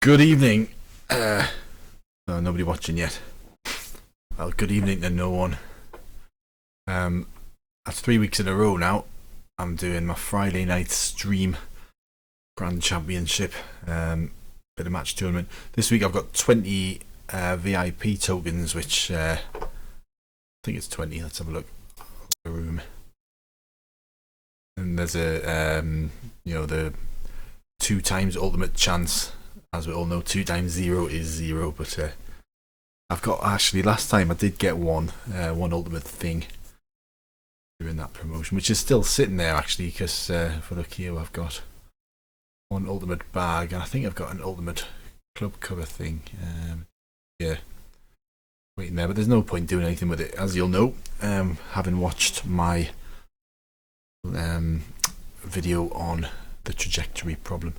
Good evening. Nobody watching yet. Well, good evening to no one. That's 3 weeks in a row now. I'm doing my Friday night stream, Grand Championship, bit of match tournament. This week I've got 20 VIP tokens, which I think it's 20. Let's have a look. The room. And there's a the 2 times ultimate chance. As we all know, 2 times 0 is 0, but I've got, actually last time I did get one ultimate thing during that promotion, which is still sitting there actually, because if I look here, I've got 1 ultimate bag, and I think I've got an ultimate club cover thing. Yeah, waiting there, but there's no point doing anything with it, as you'll know, having watched my video on the trajectory problem.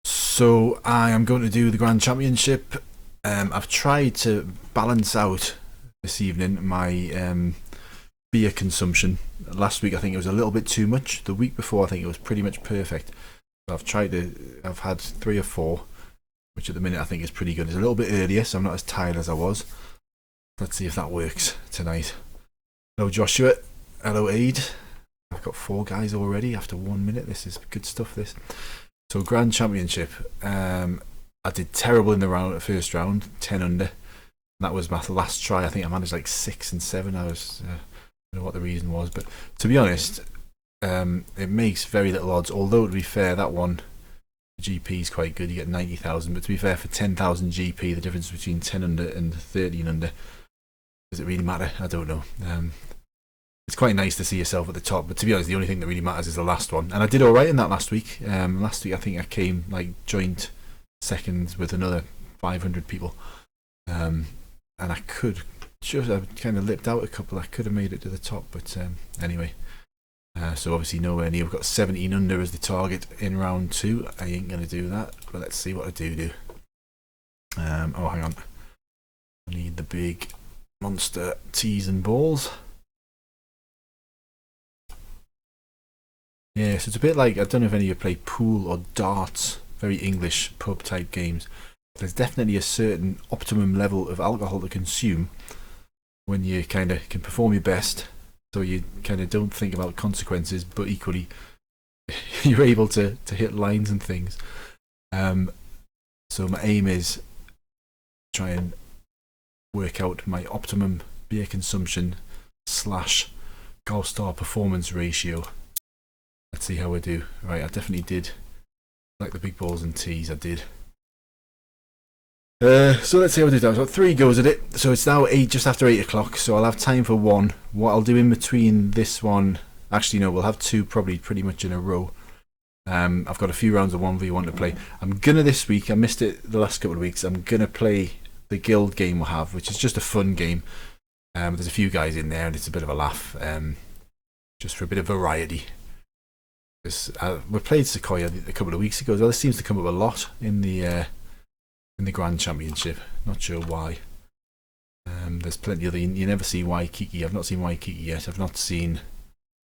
So I am going to do the Grand Championship. I've tried to balance out this evening my beer consumption. Last week I think it was a little bit too much. The week before I think it was pretty much perfect. So I've had 3 or 4, which at the minute I think is pretty good. It's a little bit earlier, so I'm not as tired as I was. Let's see if that works tonight. Hello Joshua. Hello Aid. I've got 4 guys already after 1 minute. This is good stuff, this. So Grand Championship, I did terrible in the first round, 10 under. That was my last try. I think I managed like 6 and 7. I don't know what the reason was, but to be honest, it makes very little odds. Although to be fair, that one, the GP is quite good. You get 90,000, but to be fair, for 10,000 GP, the difference between 10 under and 13 under, does it really matter? I don't know. It's quite nice to see yourself at the top, but to be honest, the only thing that really matters is the last one. And I did alright in that last week. Last week I think I came like joint second with another 500 people. And I could, I kind of lipped out a couple. I could have made it to the top, but anyway. So obviously nowhere near. We've got 17 under as the target in round 2. I ain't going to do that, but let's see what I do. Oh, hang on. I need the big monster tees and balls. Yeah, so it's a bit like, I don't know if any of you play pool or darts, very English pub type games. There's definitely a certain optimum level of alcohol to consume when you kind of can perform your best, so you kind of don't think about consequences, but equally you're able to hit lines and things. So my aim is try and work out my optimum beer consumption / Golfstar performance ratio. Let's see how I do. Right, I definitely did like the big balls and tees. I did. So let's see how I did. I've got 3 goes at it. So it's now just after 8 o'clock. So I'll have time for 1. What I'll do in between this one, actually no, we'll have 2 probably pretty much in a row. I've got a few rounds of 1v1 to play. I'm gonna this week. I missed it the last couple of weeks. I'm gonna play the guild game we'll have, which is just a fun game. There's a few guys in there, and it's a bit of a laugh, just for a bit of variety. We played Sequoia a couple of weeks ago. Well, this seems to come up a lot in the Grand Championship. Not sure why. There's plenty of you never see Waikiki. I've not seen Waikiki yet. I've not seen.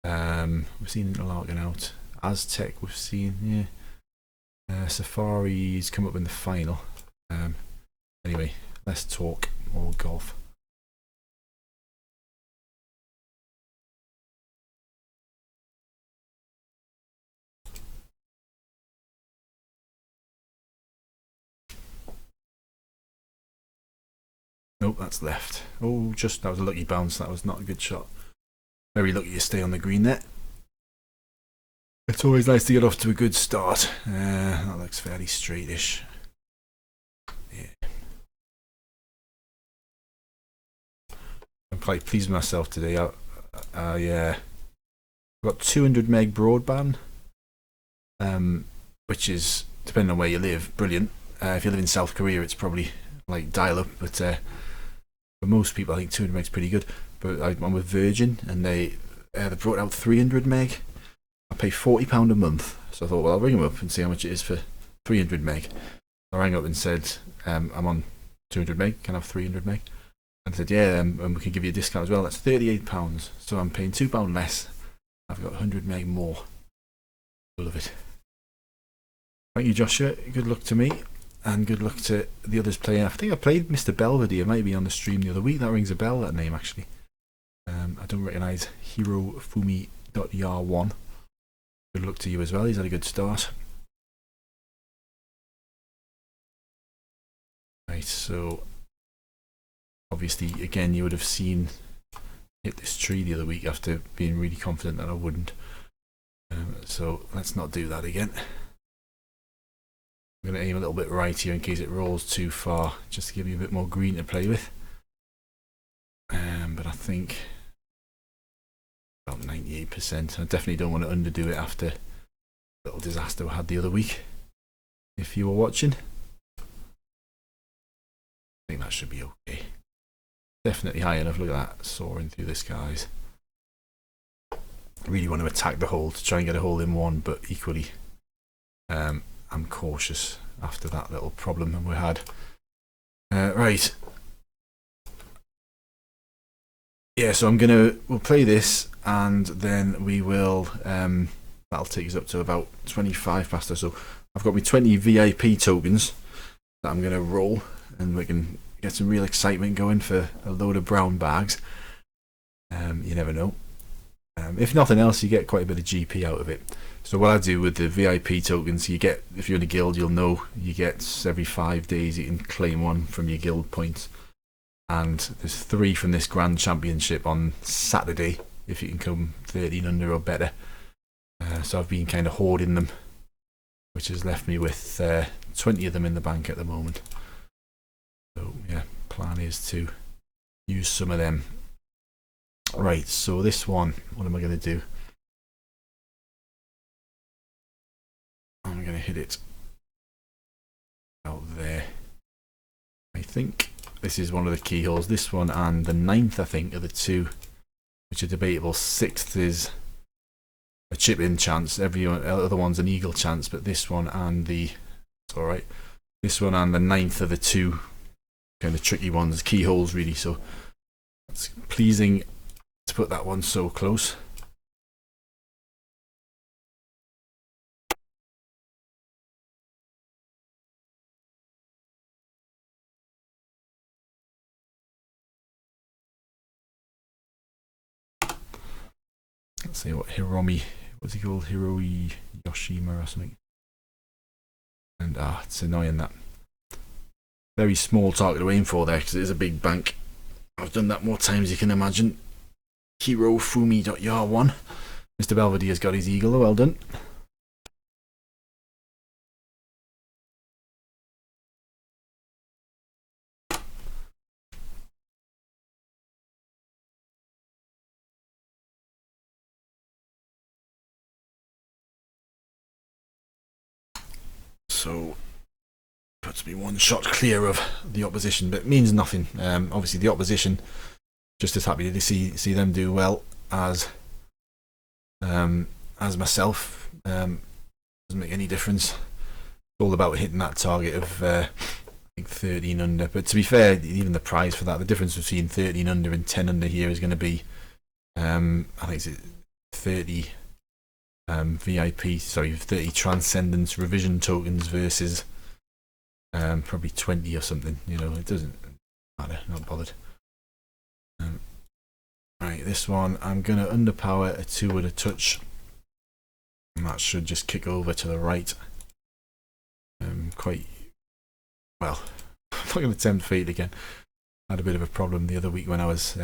We've seen Interlaken out. Aztec we've seen. Yeah. Safari's come up in the final. Anyway, let's talk more golf. Nope, that's left. Oh, that was a lucky bounce. That was not a good shot. Very lucky to stay on the green there. It's always nice to get off to a good start. That looks fairly straightish. Yeah. I'm quite pleased with myself today. I've got 200 meg broadband, which is, depending on where you live, brilliant. If you live in South Korea, it's probably like dial up, but for most people I think 200 meg's pretty good. But I'm with Virgin, and they brought out 300 meg. I pay £40 a month, so I thought, well, I'll ring them up and see how much it is for 300 meg. I rang up and said, I'm on 200 meg, can I have 300 meg? And I said, yeah, and we can give you a discount as well. That's £38, so I'm paying £2 less. I've got 100 meg more. I love it. Thank you, Joshua. Good luck to me. and good luck to the others playing. I think I played Mr. Belvedere maybe on the stream the other week. That rings a bell, that name actually. I don't recognise Hirofumi.yar1. Good luck to you as well, he's had a good start. Right, so obviously again you would have seen hit this tree the other week after being really confident that I wouldn't. So let's not do that again. I'm going to aim a little bit right here in case it rolls too far, just to give you a bit more green to play with. But I think about 98%. I definitely don't want to underdo it after the little disaster I had the other week. If you were watching, I think that should be okay. Definitely high enough. Look at that, soaring through the skies. I really want to attack the hole to try and get a hole in one, but equally I'm cautious after that little problem we had. Right. Yeah, so we'll play this and then we will, that'll take us up to about 25 past or so. I've got my 20 VIP tokens that I'm going to roll, and we can get some real excitement going for a load of brown bags. You never know. If nothing else, you get quite a bit of GP out of it. So what I do with the VIP tokens, you get, if you're in a guild, you'll know you get every 5 days you can claim one from your guild points. And there's 3 from this Grand Championship on Saturday, if you can come 13 under or better. So I've been kind of hoarding them, which has left me with 20 of them in the bank at the moment. So yeah, plan is to use some of them. Right, so this one, what am I going to do? I'm going to hit it out there. I think this is one of the key holes. This one and the 9th, I think, are the two which are debatable. 6th is a chip-in chance. Every other one's an eagle chance, but this one and the... It's alright. This one and the 9th are the two kind of tricky ones. Key holes, really. So it's pleasing to put that one so close. Let's see what what's he called? Hiroi Yoshima or something. And it's annoying that. Very small target to aim for there because it is a big bank. I've done that more times you can imagine. Hirofumi.yar1. Mr. Belvedere's got his eagle, well done. So puts me one shot clear of the opposition, but it means nothing. Obviously the opposition just as happy to see them do well as myself. Doesn't make any difference. It's all about hitting that target of I think 13 under. But to be fair, even the prize for that, the difference between 13 under and 10 under here is going to be I think it's 30 30 Transcendence Revision tokens versus probably 20 or something. You know, it doesn't matter, not bothered. Right, this one I'm going to underpower a 2 with a touch, and that should just kick over to the right. Quite well. I'm not going to tempt fate again. I had a bit of a problem the other week when I was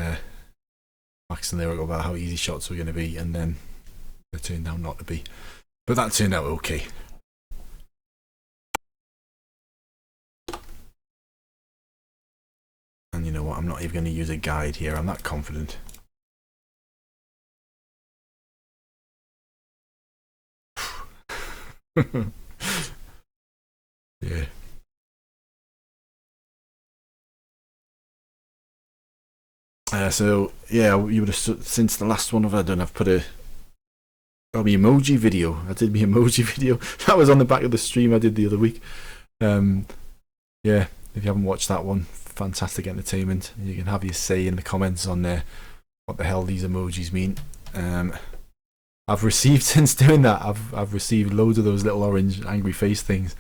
waxing lyrical about how easy shots were going to be, and then they turned out not to be. But that turned out okay. And you know what, I'm not even going to use a guide here, I'm that confident. Yeah. So yeah, you would have, since the last one I've done, I've put my emoji video. I did my emoji video. That was on the back of the stream I did the other week. Yeah, if you haven't watched that one, fantastic entertainment. You can have your say in the comments on there what the hell these emojis mean. I've received, since doing that, I've received loads of those little orange angry face things.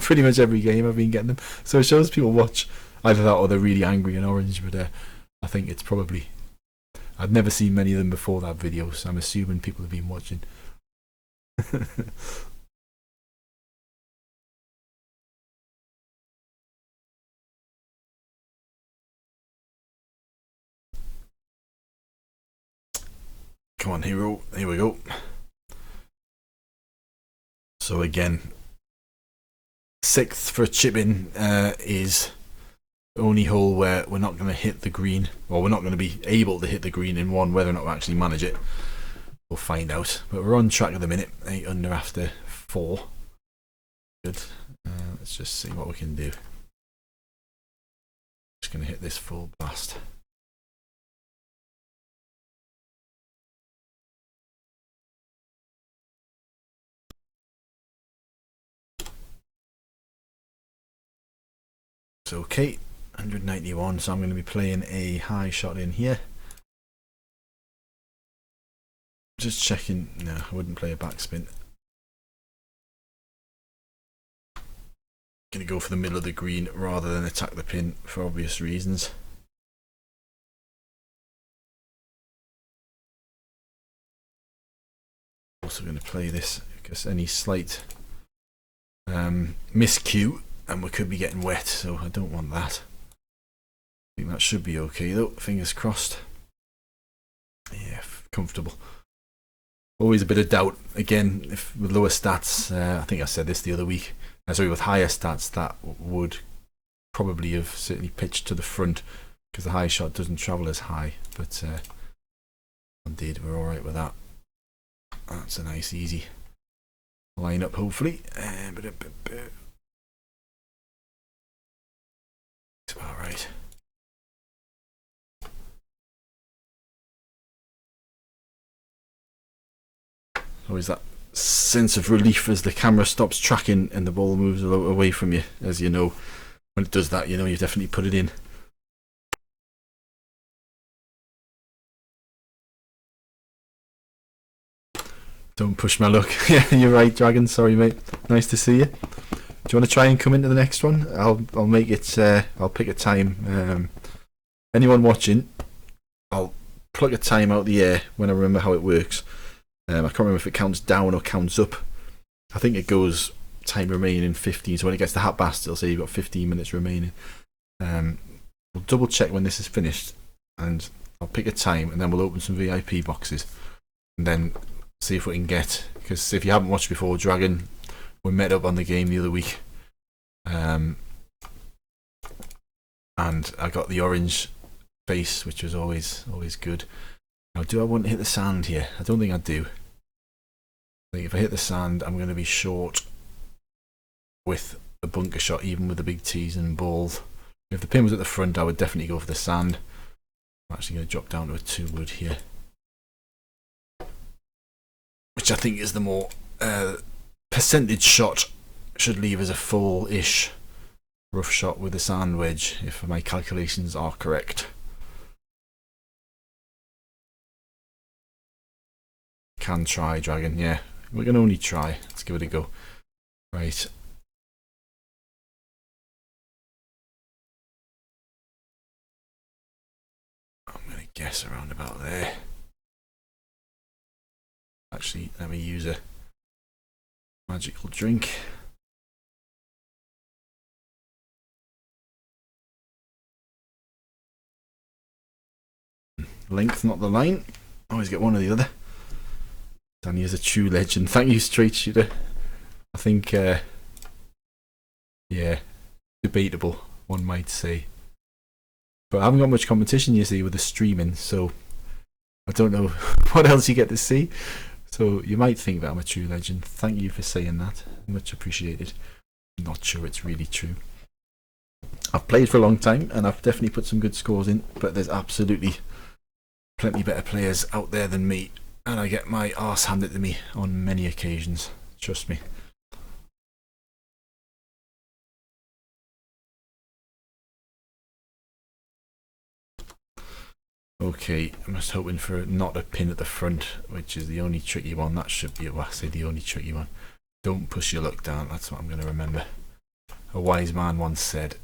Pretty much every game I've been getting them. So it shows people watch either that or they're really angry and orange. But I think it's probably, I'd never seen many of them before that video, so I'm assuming people have been watching. Come on, hero. Here we go. So again, 6th for chipping is the only hole where we're not going to hit the green, or we're not going to be able to hit the green in one. Whether or not we actually manage it, we'll find out. But we're on track at the minute, 8 under after 4. Good. Let's just see what we can do. Just going to hit this full blast. It's okay, 191, so I'm going to be playing a high shot in here. Just checking, no, I wouldn't play a backspin. Going to go for the middle of the green rather than attack the pin for obvious reasons. Also going to play this because any slight miscue and we could be getting wet, so I don't want that. I think that should be okay though, fingers crossed. Yeah, comfortable. Always a bit of doubt, again, if with lower stats, I think I said this the other week, sorry, with higher stats that would probably have certainly pitched to the front because the high shot doesn't travel as high, but indeed we're alright with that. That's a nice easy line up hopefully. It's about right. Always that sense of relief as the camera stops tracking and the ball moves away from you. As you know, when it does that, you know you've definitely put it in. Don't push my luck. Yeah, you're right, Dragon. Sorry, mate. Nice to see you. Do you want to try and come into the next one? I'll make it. I'll pick a time. Anyone watching, I'll plug a time out the air when I remember how it works. I can't remember if it counts down or counts up. I think it goes time remaining 15. So when it gets to half past, it'll say you've got 15 minutes remaining. We'll double check when this is finished, and I'll pick a time, and then we'll open some VIP boxes, and then see if we can get. Because if you haven't watched before, Dragon, we met up on the game the other week, and I got the orange face, which was always good. Now, do I want to hit the sand here? I don't think I do. I think if I hit the sand, I'm going to be short with the bunker shot, even with the big tees and balls. If the pin was at the front, I would definitely go for the sand. I'm actually going to drop down to a 2 wood here, which I think is the more percentage shot. Should leave as a full-ish rough shot with the sand wedge, if my calculations are correct. Can try, Dragon. Yeah, we can only try. Let's give it a go. Right. I'm going to guess around about there. Actually, let me use a magical drink. Length, not the line. Always get one or the other. Danny is a true legend. Thank you, Straight Shooter. I think, yeah, debatable, one might say. But I haven't got much competition, you see, with the streaming, so I don't know what else you get to see. So you might think that I'm a true legend. Thank you for saying that. Much appreciated. Not sure it's really true. I've played for a long time, and I've definitely put some good scores in, but there's absolutely plenty better players out there than me. And I get my arse handed to me on many occasions. Trust me. Okay, I'm just hoping for not a pin at the front, which is the only tricky one. That should be, well, I say the only tricky one. Don't push your luck down. That's what I'm going to remember. A wise man once said.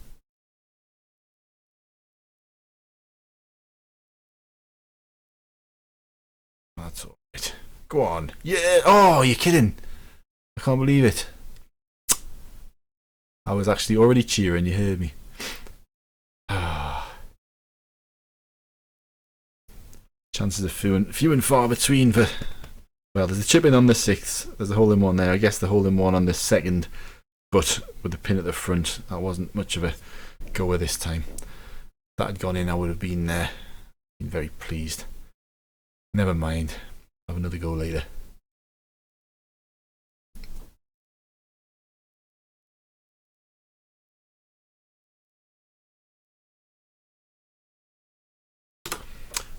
That's all right. Go on. Yeah. Oh, you're kidding. I can't believe it. I was actually already cheering. You heard me. Chances are few and far between for... Well, there's a chip in on the 6th. There's a hole in one there. I guess the hole in one on the 2nd. But with the pin at the front, that wasn't much of a goer this time. If that had gone in, I would have been very pleased. Never mind. Have another go later.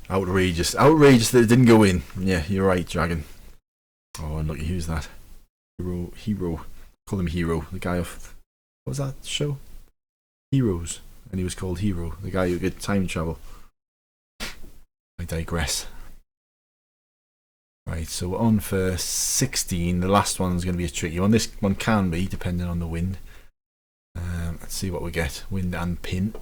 Outrageous that it didn't go in. Yeah, you're right, Dragon. Oh, and look, who's that? Hero. Call him Hero. The guy off... What was that show? Heroes. And he was called Hero. The guy who did time travel. I digress. Right, so we're on for 16. The last one's going to be a tricky one. This one can be, depending on the wind. Let's see what we get. Wind and pin.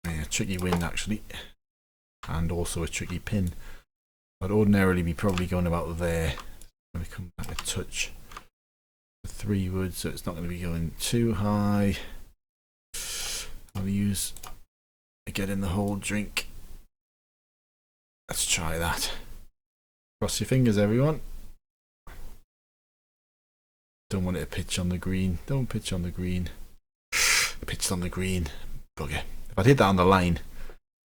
Yeah, tricky wind actually, and also a tricky pin. I'd ordinarily be probably going about there. I'm going to come back a touch. The 3 wood, so it's not going to be going too high. I'll use get in the whole drink. Let's try that. Cross your fingers, everyone. Don't want it to pitch on the green. Don't pitch on the green. Pitched on the green. Bugger. If I'd hit that on the line,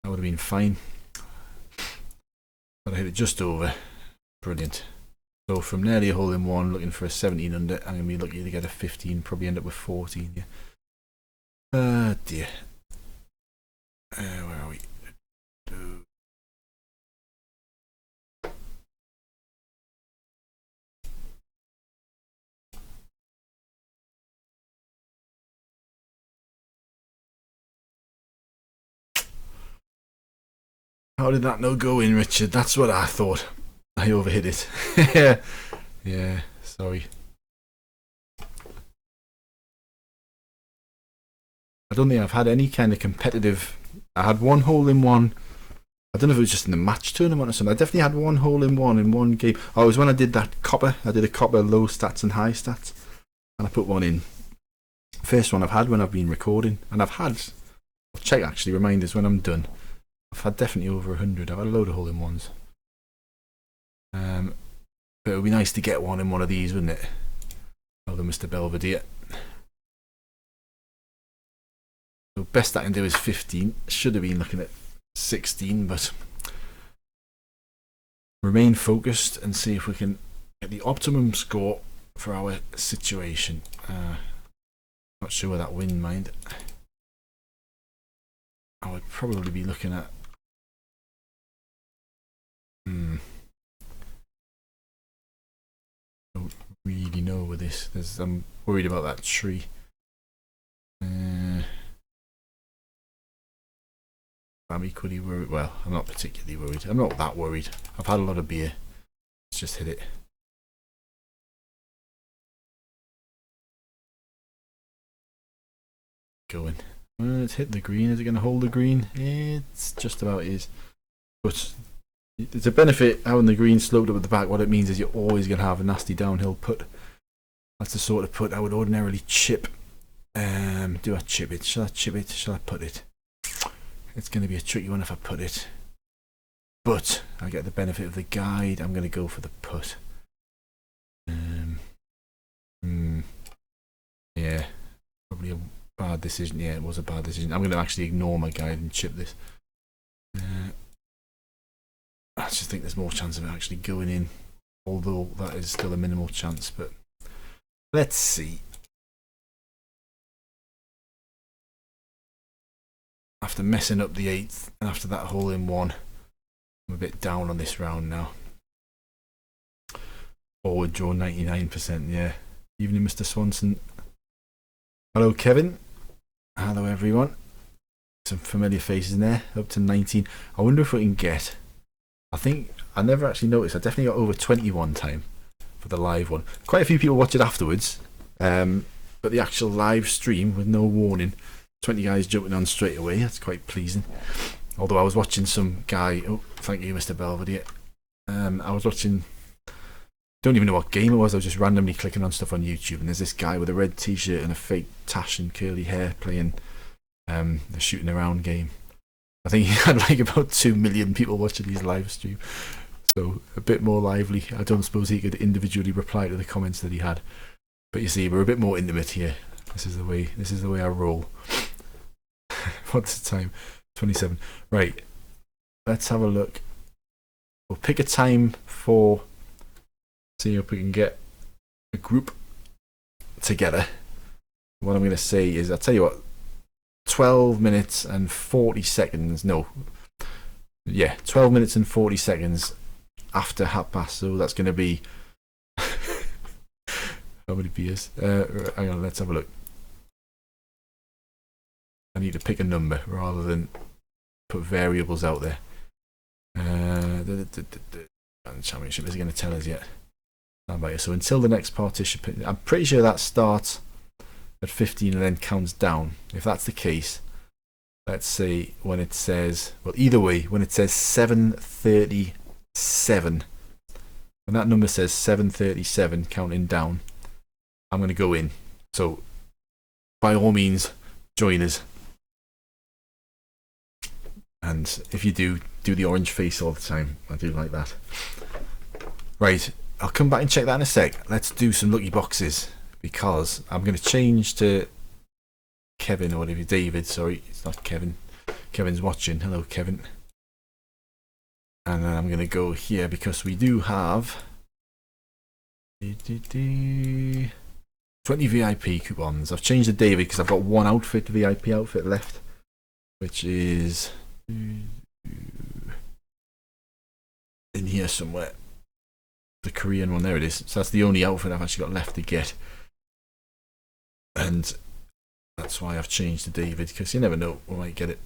that would have been fine. But I hit it just over. Brilliant. So from nearly a hole in one, looking for a 17 under, I'm going to be lucky to get a 15, probably end up with 14. Yeah. Dear. Where are we? How did that no go in, Richard? That's what I thought. I overhit it. Yeah, sorry. I don't think I've had any kind of competitive... I had one hole in one. I don't know if it was just in the match tournament or something. I definitely had one hole in one game. Oh, it was when I did that copper. I did a copper low stats and high stats. And I put one in. First one I've had when I've been recording. And I've had... I'll check actually, reminders when I'm done. I've had definitely over 100. I've had a load of hole in ones. But it would be nice to get one in one of these, wouldn't it? Oh, the Mr. Belvedere. So best I can do is 15. Should have been looking at 16, but remain focused and see if we can get the optimum score for our situation. Not sure where that wind, mind. I would probably be looking at don't really know with this. I'm worried about that tree. I'm equally worried. Well, I'm not particularly worried. I'm not that worried. I've had a lot of beer. Let's just hit it. Going. It's hit the green. Is it going to hold the green? It's just about is. But it's a benefit having the green sloped up at the back. What it means is you're always going to have a nasty downhill putt. That's the sort of putt I would ordinarily chip. Do I chip it? Shall I chip it? Shall I put it? It's going to be a tricky one if I put it. But I get the benefit of the guide. I'm going to go for the putt. Yeah. Probably a bad decision. Yeah, it was a bad decision. I'm going to actually ignore my guide and chip this. I just think there's more chance of it actually going in, although that is still a minimal chance. But let's see. After messing up the 8th and after that hole in one, I'm a bit down on this round now. Forward draw 99%. Yeah. Evening, Mr. Swanson. Hello, Kevin. Hello, everyone. Some familiar faces in there. Up to 19. I wonder if we can get... I think I never actually noticed. I definitely got over 20 one time. for the live one. Quite a few people watch it afterwards, but the actual live stream with no warning, 20 guys jumping on straight away. That's quite pleasing. Although I was watching some guy. Oh, thank you, Mr. Belvedere. I was watching. Don't even know what game it was. I was just randomly clicking on stuff on YouTube, and there's this guy with a red T-shirt and a fake tash and curly hair playing the shooting around game. I think he had like about 2 million people watching his live stream, so a bit more lively. I don't suppose he could individually reply to the comments that he had, but you see, we're a bit more intimate here. This is the way I roll. What's the time? 27. Right. Let's have a look. We'll pick a time for. See if we can get a group together. What I'm going to say is, I'll tell you what, 12 minutes and 40 seconds. No. Yeah, 12 minutes and 40 seconds after 1:30. So that's going to be. How many beers? Hang on, let's have a look. I need to pick a number rather than put variables out there. The championship isn't going to tell us yet. So until the next participant, I'm pretty sure that starts at 15 and then counts down. If that's the case, let's say when it says, well, either way, when it says 7:37, when that number says 7:37 counting down, I'm going to go in. So by all means, join us. And if you do the orange face all the time. I do like that. Right. I'll come back and check that in a sec. Let's do some lucky boxes, because I'm going to change to Kevin, or whatever. David, sorry, it's not Kevin. Kevin's watching. Hello, Kevin. And then I'm going to go here because we do have 20 VIP coupons. I've changed to David because I've got one VIP outfit left, which is in here somewhere. The Korean one, there it is. So that's the only outfit I've actually got left to get, and that's why I've changed to David, because you never know, we might get it.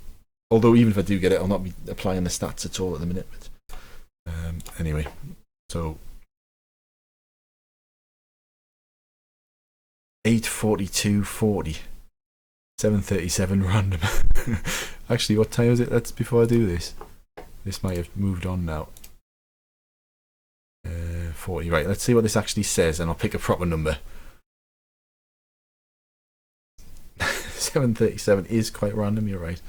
Although even if I do get it, I'll not be applying the stats at all at the minute. But anyway, so 8:42:40, 7:37 random. Actually, what time is it? That's before I do this. This might have moved on now. 40. Right, let's see what this actually says, and I'll pick a proper number. 7:37 is quite random, you're right.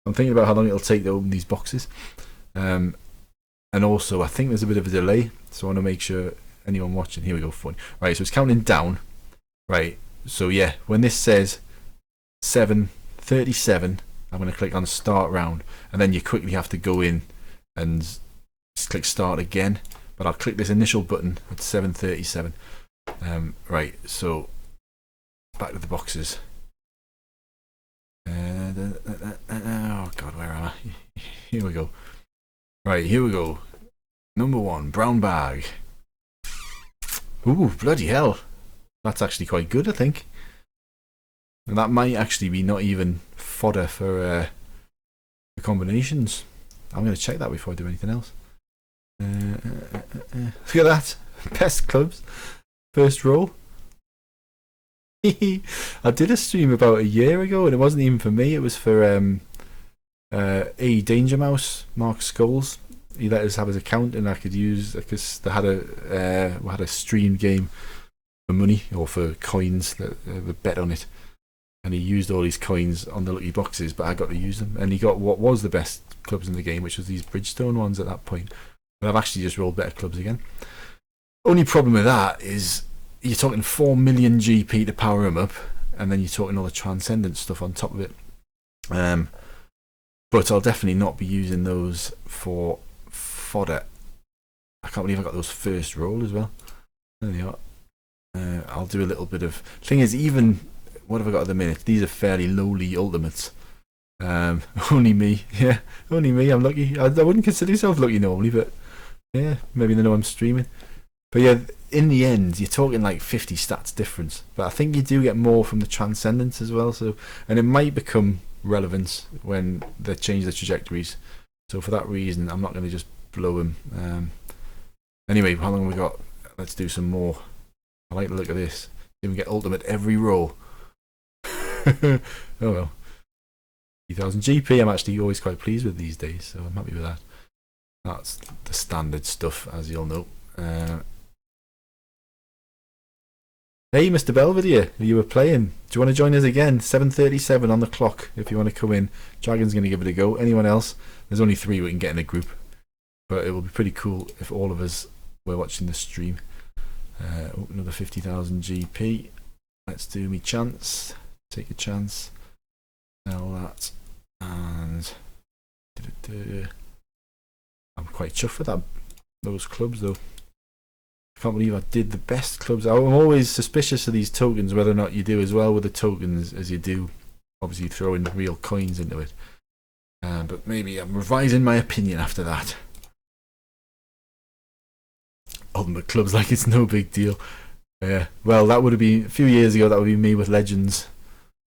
I'm thinking about how long it'll take to open these boxes. And also, I think there's a bit of a delay, so I want to make sure anyone watching. Here we go, 40. Right, so it's counting down. Right, so yeah, when this says 7:37, I'm going to click on start round, and then you quickly have to go in and just click start again. But I'll click this initial button at 7:37. Right, so back to the boxes. Oh God, where am I? Here we go. Right, here we go. Number 1, brown bag. Ooh, bloody hell! That's actually quite good, I think. And that might actually be not even fodder for the combinations. I'm going to check that before I do anything else. Look at that. Best clubs. First roll. I did a stream about a year ago, and it wasn't even for me. It was for A Danger Mouse, Mark Scholes. He let us have his account, and I could use, because they had a stream game for money, or for coins that were bet on it, and he used all these coins on the lucky boxes, but I got to use them, and he got what was the best clubs in the game, which was these Bridgestone ones at that point. But I've actually just rolled better clubs again. Only problem with that is you're talking 4 million GP to power them up, and then you're talking all the transcendent stuff on top of it. But I'll definitely not be using those for fodder. I can't believe I got those first roll as well. There they are. I'll do a little bit of. Thing is, even what have I got at the minute? These are fairly lowly ultimates. Only me, yeah, only me. I'm lucky. I wouldn't consider myself lucky normally, but yeah, maybe they know I'm streaming. But yeah, in the end, you're talking like 50 stats difference. But I think you do get more from the transcendence as well. So, and it might become relevant when they change the trajectories. So for that reason, I'm not going to just blow them. Anyway, how long have we got? let's do some more. I like the look of this. Even get ultimate every roll. Oh well. 3000 GP I'm actually always quite pleased with these days, so I'm happy with that. That's the standard stuff, as you'll know. Hey, Mr. Belvedere, you were playing. Do you want to join us again? 7:37 on the clock if you want to come in. Dragon's going to give it a go. Anyone else? There's only 3 we can get in a group. But it will be pretty cool if all of us were watching the stream. Another 50,000 GP. Let's do me chance. Take a chance. Sell that. And... I'm quite chuffed with that. Those clubs though. I can't believe I did the best clubs. I'm always suspicious of these tokens, whether or not you do as well with the tokens as you do obviously throwing real coins into it. But maybe I'm revising my opinion after that. Ultimate clubs like it's no big deal. Yeah, well, that would have been a few years ago. That would be me with Legends.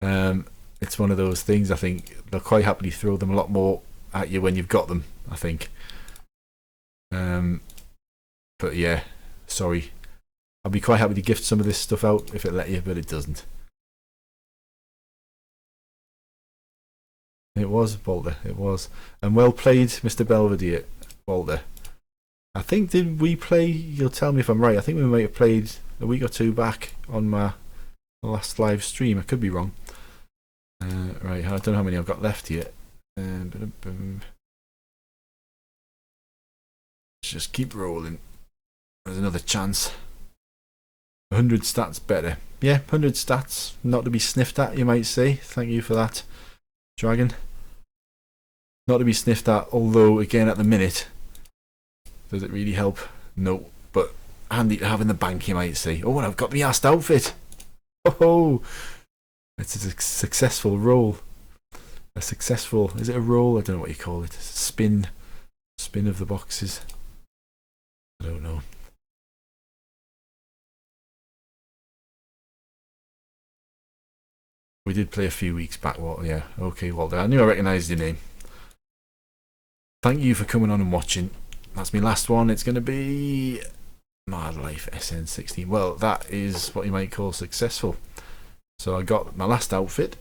It's one of those things. I think they'll quite happily throw them a lot more at you when you've got them, I think. But yeah, sorry. I'd be quite happy to gift some of this stuff out if it let you, but it doesn't. It was, Walter, it was. And well played, Mr. Belvedere, Walter. I think, did we play, you'll tell me if I'm right, I think we might have played a week or 2 back on my last live stream. I could be wrong. Right, I don't know how many I've got left yet. Let's just keep rolling. There's another chance. 100 stats better. Yeah, 100 stats. Not to be sniffed at, you might say. Thank you for that, Dragon. Not to be sniffed at, although, again, at the minute, does it really help? No, but handy to have in the bank, you might say. Oh, and I've got the asked outfit. Oh, it's a successful roll. A successful, is it a roll? I don't know what you call it. Spin of the boxes. I don't know. We did play a few weeks back, Walter. Yeah, okay, Walter. I knew I recognised your name. Thank you for coming on and watching. That's my last one. It's going to be Mad Life SN16. Well, that is what you might call successful. So I got my last outfit,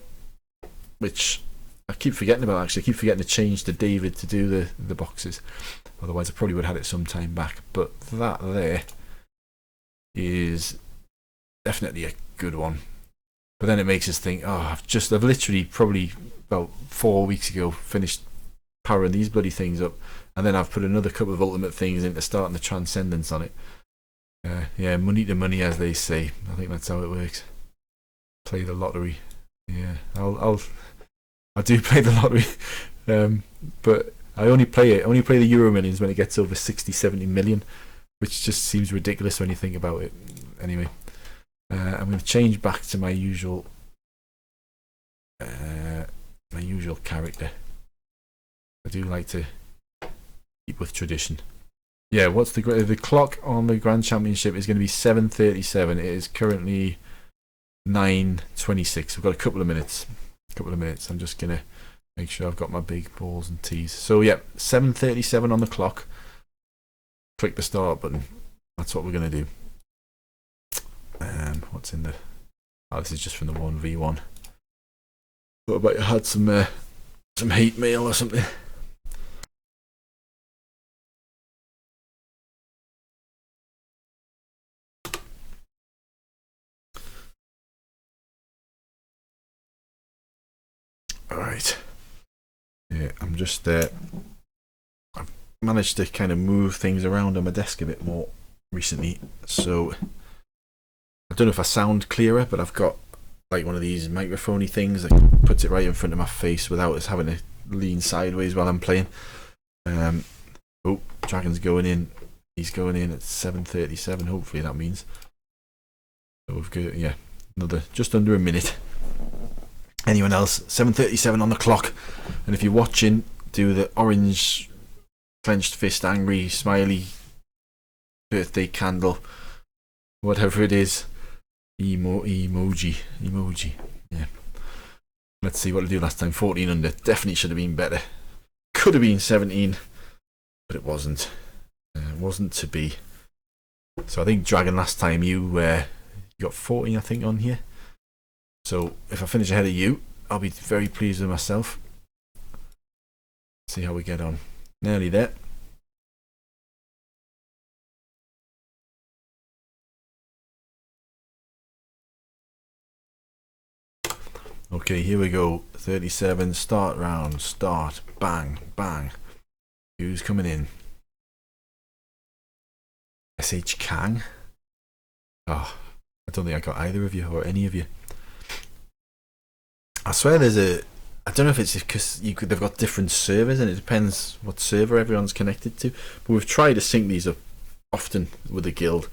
which I keep forgetting about actually. I keep forgetting to change to David to do the boxes. Otherwise I probably would have had it some time back. But that there is definitely a good one. But then it makes us think, oh, I've literally probably about 4 weeks ago finished powering these bloody things up, and then I've put another couple of ultimate things into starting the transcendence on it. Yeah, money to money, as they say. I think that's how it works. Play the lottery. Yeah, I do play the lottery, but I only play the Euro Millions when it gets over 60-70 million, which just seems ridiculous when you think about it. Anyway, I'm going to change back to my usual character. I do like to keep with tradition. Yeah, what's the clock on the Grand Championship is going to be 7:37. It is currently 9:26. We've got a couple of minutes. I'm just going to make sure I've got my big balls and tees. So yeah, 7:37 on the clock. Click the start button. That's what we're going to do. What's in the... Oh, this is just from the 1v1. Thought about you had some hate mail or something. Alright. Yeah, I'm just I've managed to kind of move things around on my desk a bit more recently, so I don't know if I sound clearer, but I've got like one of these microphone-y things that puts it right in front of my face without us having to lean sideways while I'm playing. Oh, Dragon's going in. He's going in at 7:37. Hopefully that means. So we've got, yeah, another just under a minute. Anyone else? 7:37 on the clock. And if you're watching, do the orange clenched fist, angry, smiley, birthday candle, whatever it is. Emoji. Yeah. Let's see what I do last time. 14 under. Definitely should have been better. Could have been 17, but it wasn't. It wasn't to be. So I think Dragon, last time you got 14, I think, on here. So if I finish ahead of you, I'll be very pleased with myself. See how we get on. Nearly there. Okay, here we go. 37, start round, start, bang, bang. Who's coming in? SH Kang? Oh, I don't think I got either of you or any of you. I swear there's a... I don't know if it's because they've got different servers and it depends what server everyone's connected to. But we've tried to sync these up often with the guild.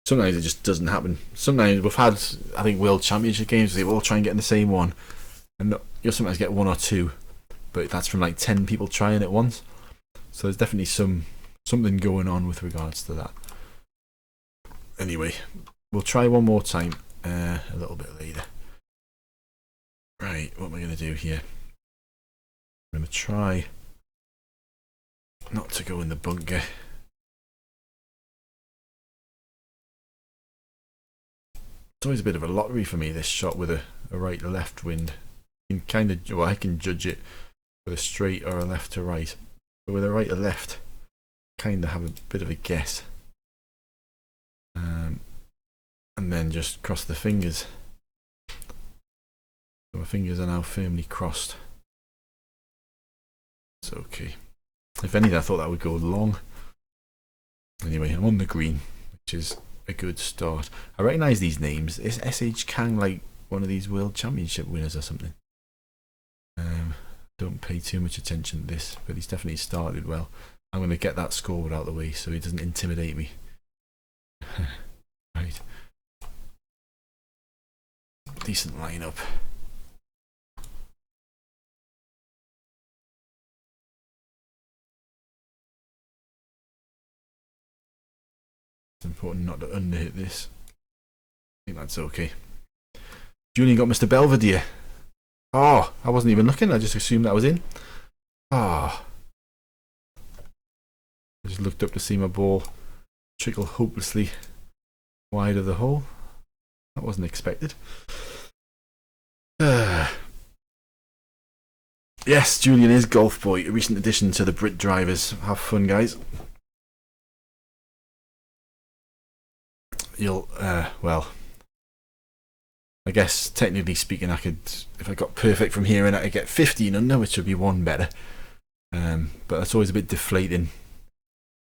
Sometimes it just doesn't happen. Sometimes we've had, I think, World Championship games, they all try and get in the same one. And you'll sometimes get 1 or 2. But that's from like 10 people trying at once. So there's definitely something going on with regards to that. Anyway, we'll try one more time a little bit later. Right, what am I going to do here? I'm going to try not to go in the bunker. It's always a bit of a lottery for me, this shot with a right-left wind. You can kind of, well, I can judge it with a straight or a left to right. But with a right to left, kind of have a bit of a guess. And then just cross the fingers. So my fingers are now firmly crossed. It's okay. If anything, I thought that would go long. Anyway, I'm on the green, which is a good start. I recognise these names. Is SH Kang like one of these World Championship winners or something? Don't pay too much attention to this, but he's definitely started well. I'm going to get that scoreboard out of the way so he doesn't intimidate me. Right. Decent lineup. It's important not to underhit this. I think that's okay. Julian got Mr. Belvedere. Oh, I wasn't even looking. I just assumed that was in. Ah. Oh. I just looked up to see my ball trickle hopelessly wide of the hole. That wasn't expected. Yes, Julian is Golf Boy, a recent addition to the Brit drivers. Have fun, guys. You'll, well, I guess technically speaking, I could, if I got perfect from here, and I could get 15 under, which would be 1 better. But that's always a bit deflating,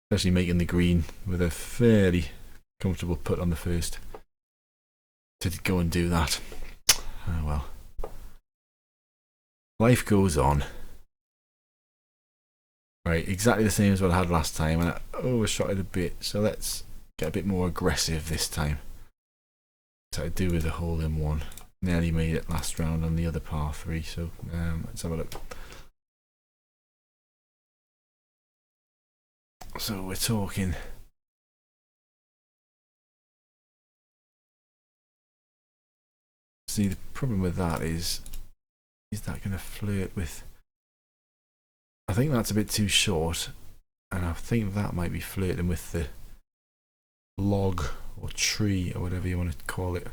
especially making the green with a fairly comfortable putt on the first. To go and do that. Oh well. Life goes on. Right, exactly the same as what I had last time, and I overshot it a bit, so let's get a bit more aggressive this time. So I do with a hole in one. Nearly made it last round on the other par 3, so let's have a look. So we're talking... See, the problem with that is that going to flirt with... I think that's a bit too short, and I think that might be flirting with the log or tree or whatever you want to call it.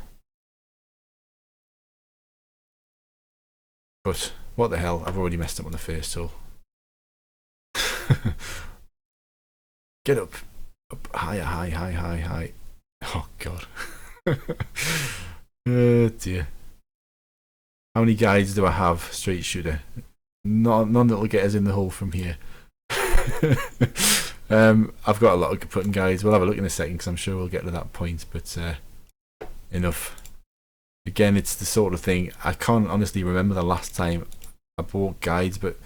But what the hell, I've already messed up on the first hole. Get up, higher, high. Oh god. Oh dear. How many guides do I have? Straight shooter. None that'll get us in the hole from here. I've got a lot of putting guides. We'll have a look in a second because I'm sure we'll get to that point. But enough. Again, it's the sort of thing, I can't honestly remember the last time I bought guides, but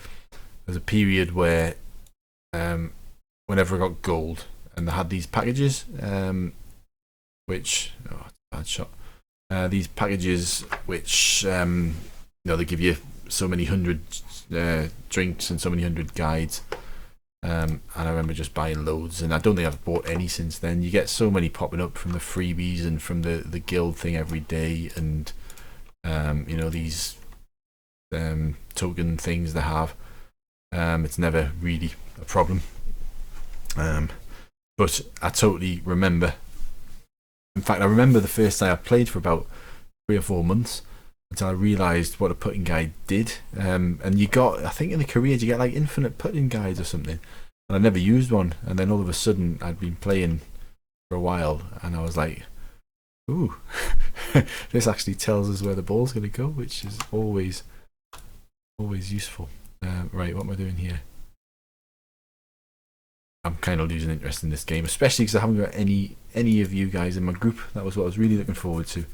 there's a period where whenever I got gold and they had these packages, which, oh, bad shot. These packages which they give you so many 100 drinks and so many 100 guides, and I remember just buying loads, and I don't think I've bought any since then. You get so many popping up from the freebies and from the guild thing every day, and these token things they have. It's never really a problem. But I totally remember. In fact, I remember the first day I played for about 3 or 4 months until I realised what a putting guide did. And you got, I think in the careers, you get like infinite putting guides or something. And I never used one. And then all of a sudden, I'd been playing for a while, and I was like, ooh, this actually tells us where the ball's going to go, which is always useful. Right, what am I doing here? I'm kind of losing interest in this game, especially because I haven't got any of you guys in my group. That was what I was really looking forward to.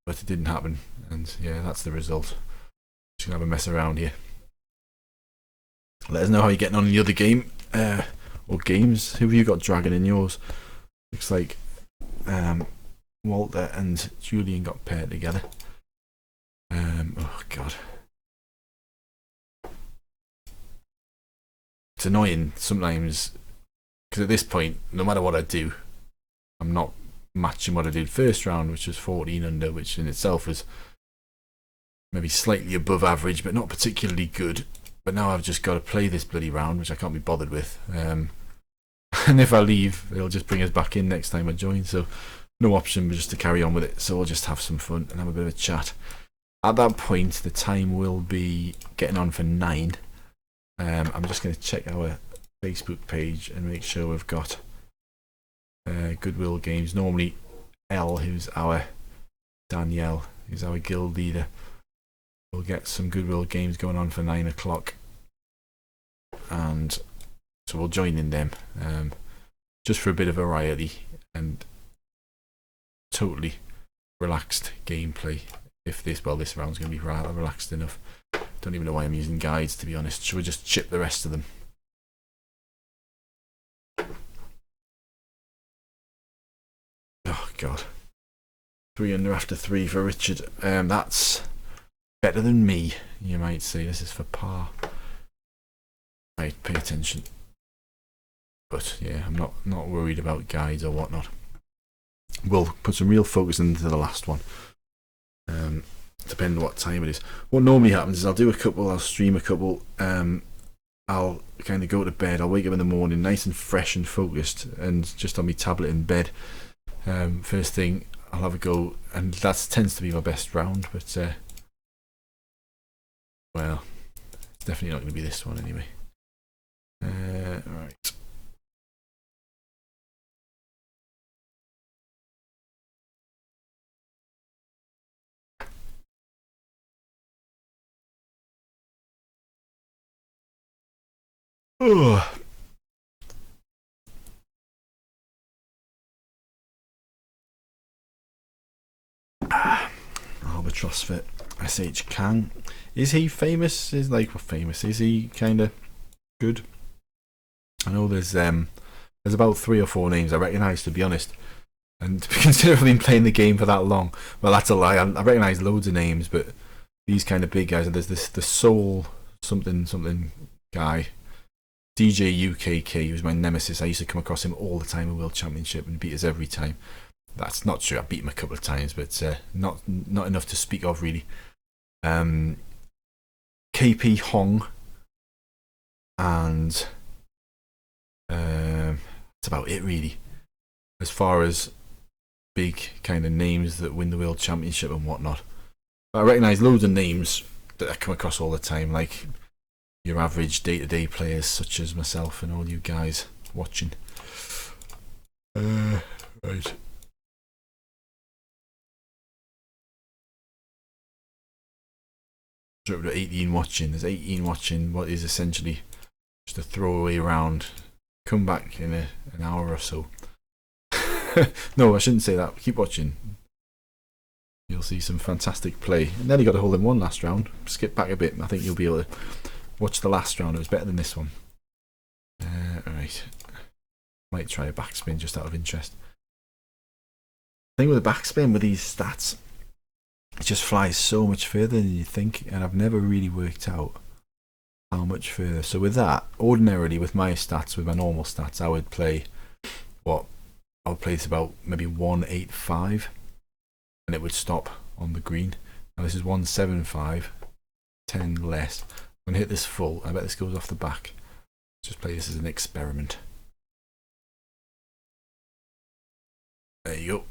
But it didn't happen, and yeah, that's the result. Just gonna have a mess around here. Let us know how you're getting on in the other game, or games. Who have you got dragging in yours? Looks like Walter and Julian got paired together. Oh god, it's annoying sometimes because at this point, no matter what I do, I'm not matching what I did first round, which was 14 under, which in itself was maybe slightly above average, but not particularly good. But now I've just got to play this bloody round, which I can't be bothered with. And if I leave, it'll just bring us back in next time I join. So no option but just to carry on with it. So we'll just have some fun and have a bit of a chat. At that point, the time will be getting on for 9. I'm just going to check our Facebook page and make sure we've got Goodwill Games. Normally Danielle, who's our guild leader, will get some Goodwill Games going on for 9 o'clock, and so we'll join in them, just for a bit of variety and totally relaxed gameplay. If this round's going to be rather relaxed enough. Don't even know why I'm using guides, to be honest. Should we just chip the rest of them? Oh god, 3 under after 3 for Richard. That's better than me, you might say. This is for par. Right, pay attention. But yeah, I'm not worried about guides or whatnot. We'll put some real focus into the last one. Depending on what time it is. What normally happens is I'll do a couple, I'll stream a couple, I'll kind of go to bed, I'll wake up in the morning nice and fresh and focused, and just on my tablet in bed. First thing, I'll have a go, and that tends to be my best round, but well, it's definitely not going to be this one anyway. Right. Oh. Albatross for SH Kang. Is he famous? Is he kind of good? I know there's about 3 or 4 names I recognise, to be honest. And considering I've been playing the game for that long, well, that's a lie. I recognise loads of names, but these kind of big guys. And there's the Soul something guy, DJ UKK, who's my nemesis. I used to come across him all the time in World Championship and beat us every time. That's not true. I beat him a couple of times, but not enough to speak of really. KP Hong, and that's about it really. As far as big kind of names that win the World Championship and whatnot, but I recognise loads of names that I come across all the time, like your average day-to-day players such as myself and all you guys watching. Right. So 18 watching. There's 18 watching what is essentially just a throwaway round. Come back in an hour or so. No, I shouldn't say that. Keep watching. You'll see some fantastic play. And then he got a hole in one last round. Skip back a bit. I think you'll be able to watch the last round. It was better than this one. Alright. Might try a backspin just out of interest. The thing with the backspin with these stats, it just flies so much further than you think, and I've never really worked out how much further. So with that, ordinarily with my stats, with my normal stats, I would play this about maybe 185, and it would stop on the green. Now this is 175, 10 less. I'm going to hit this full. I bet this goes off the back. Just play this as an experiment. There you go.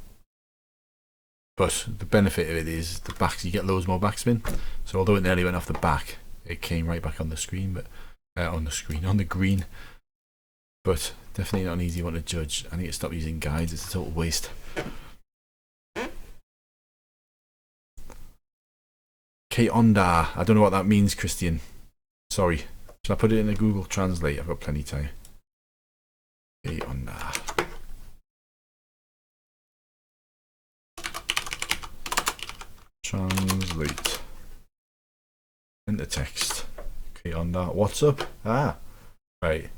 But the benefit of it is the backs, you get loads more backspin. So although it nearly went off the back, it came right back on the screen, but on the green. But definitely not an easy one to judge. I need to stop using guides, it's a total waste. K Onda, I don't know what that means, Christian. Sorry. Shall I put it in the Google Translate? I've got plenty of time. K Onda. Translate. Enter text. Okay, on that. What's up? Ah, right.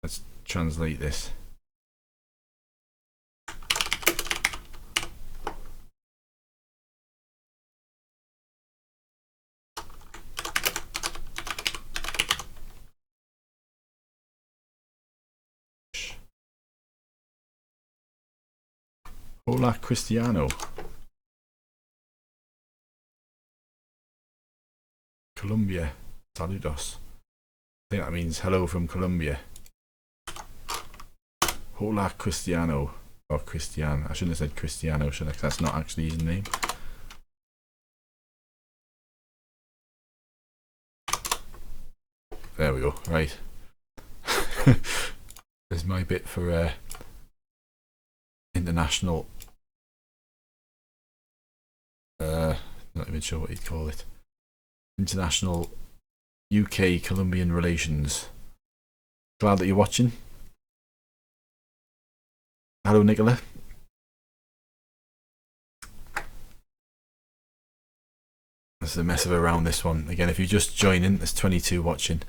Let's translate this. Hola, Cristiano. Colombia. Saludos. I think that means hello from Colombia. Hola, Cristiano. Or Christian. I shouldn't have said Cristiano, should I? 'Cause that's not actually his name. There we go. Right. There's my bit for international. Not even sure what you'd call it. International UK Colombian relations. Glad that you're watching. Hello, Nicola. There's a mess of around this one. Again, if you just join in, there's 22 watching.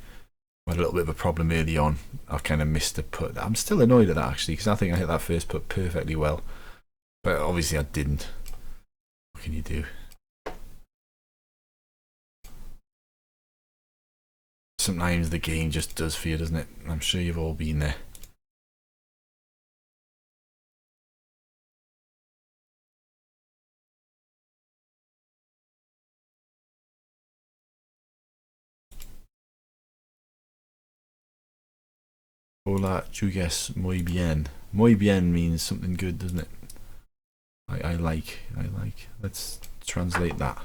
I had a little bit of a problem early on. I kind of missed the putt. I'm still annoyed at that actually, because I think I hit that first putt perfectly well. But obviously I didn't. What can you do? Sometimes the game just does for you, doesn't it? I'm sure you've all been there. Hola, jugues muy bien. Muy bien means something good, doesn't it? I like. Let's translate that.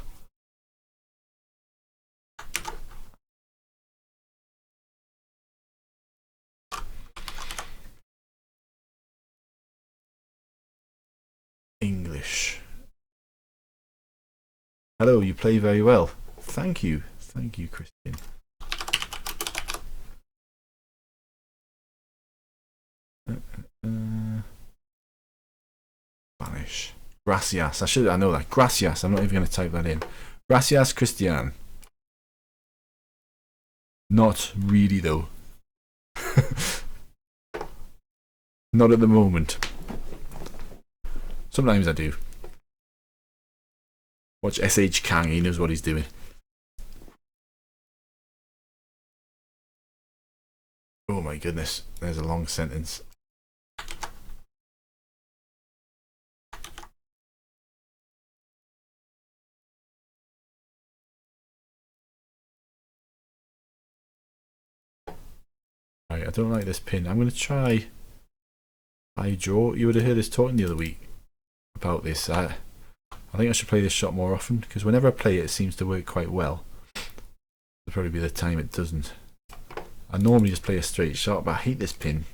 English. Hello, you play very well. Thank you, Christian. Spanish. Gracias. I know that. Gracias. I'm not even going to type that in. Gracias, Christian. Not really, though. Not at the moment. Sometimes I do. Watch SH Kang, he knows what he's doing. Oh my goodness, there's a long sentence. Right, I don't like this pin. I'm going to try. Hi Joe, you would have heard us talking the other week about this. I think I should play this shot more often, because whenever I play it, it seems to work quite well. There'll probably be the time it doesn't. I normally just play a straight shot, but I hate this pin.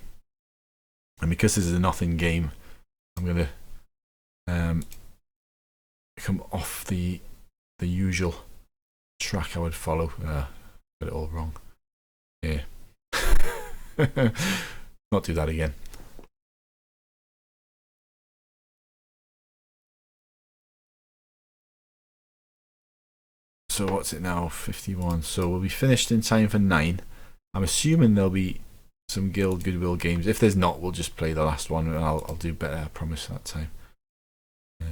And because this is a nothing game, I'm going to come off the usual track I would follow. Got it all wrong. Yeah. Not do that again. So what's it now? 51. So we'll be finished in time for 9. I'm assuming there'll be some Guild Goodwill games. If there's not, we'll just play the last one, and I'll do better, I promise, that time. A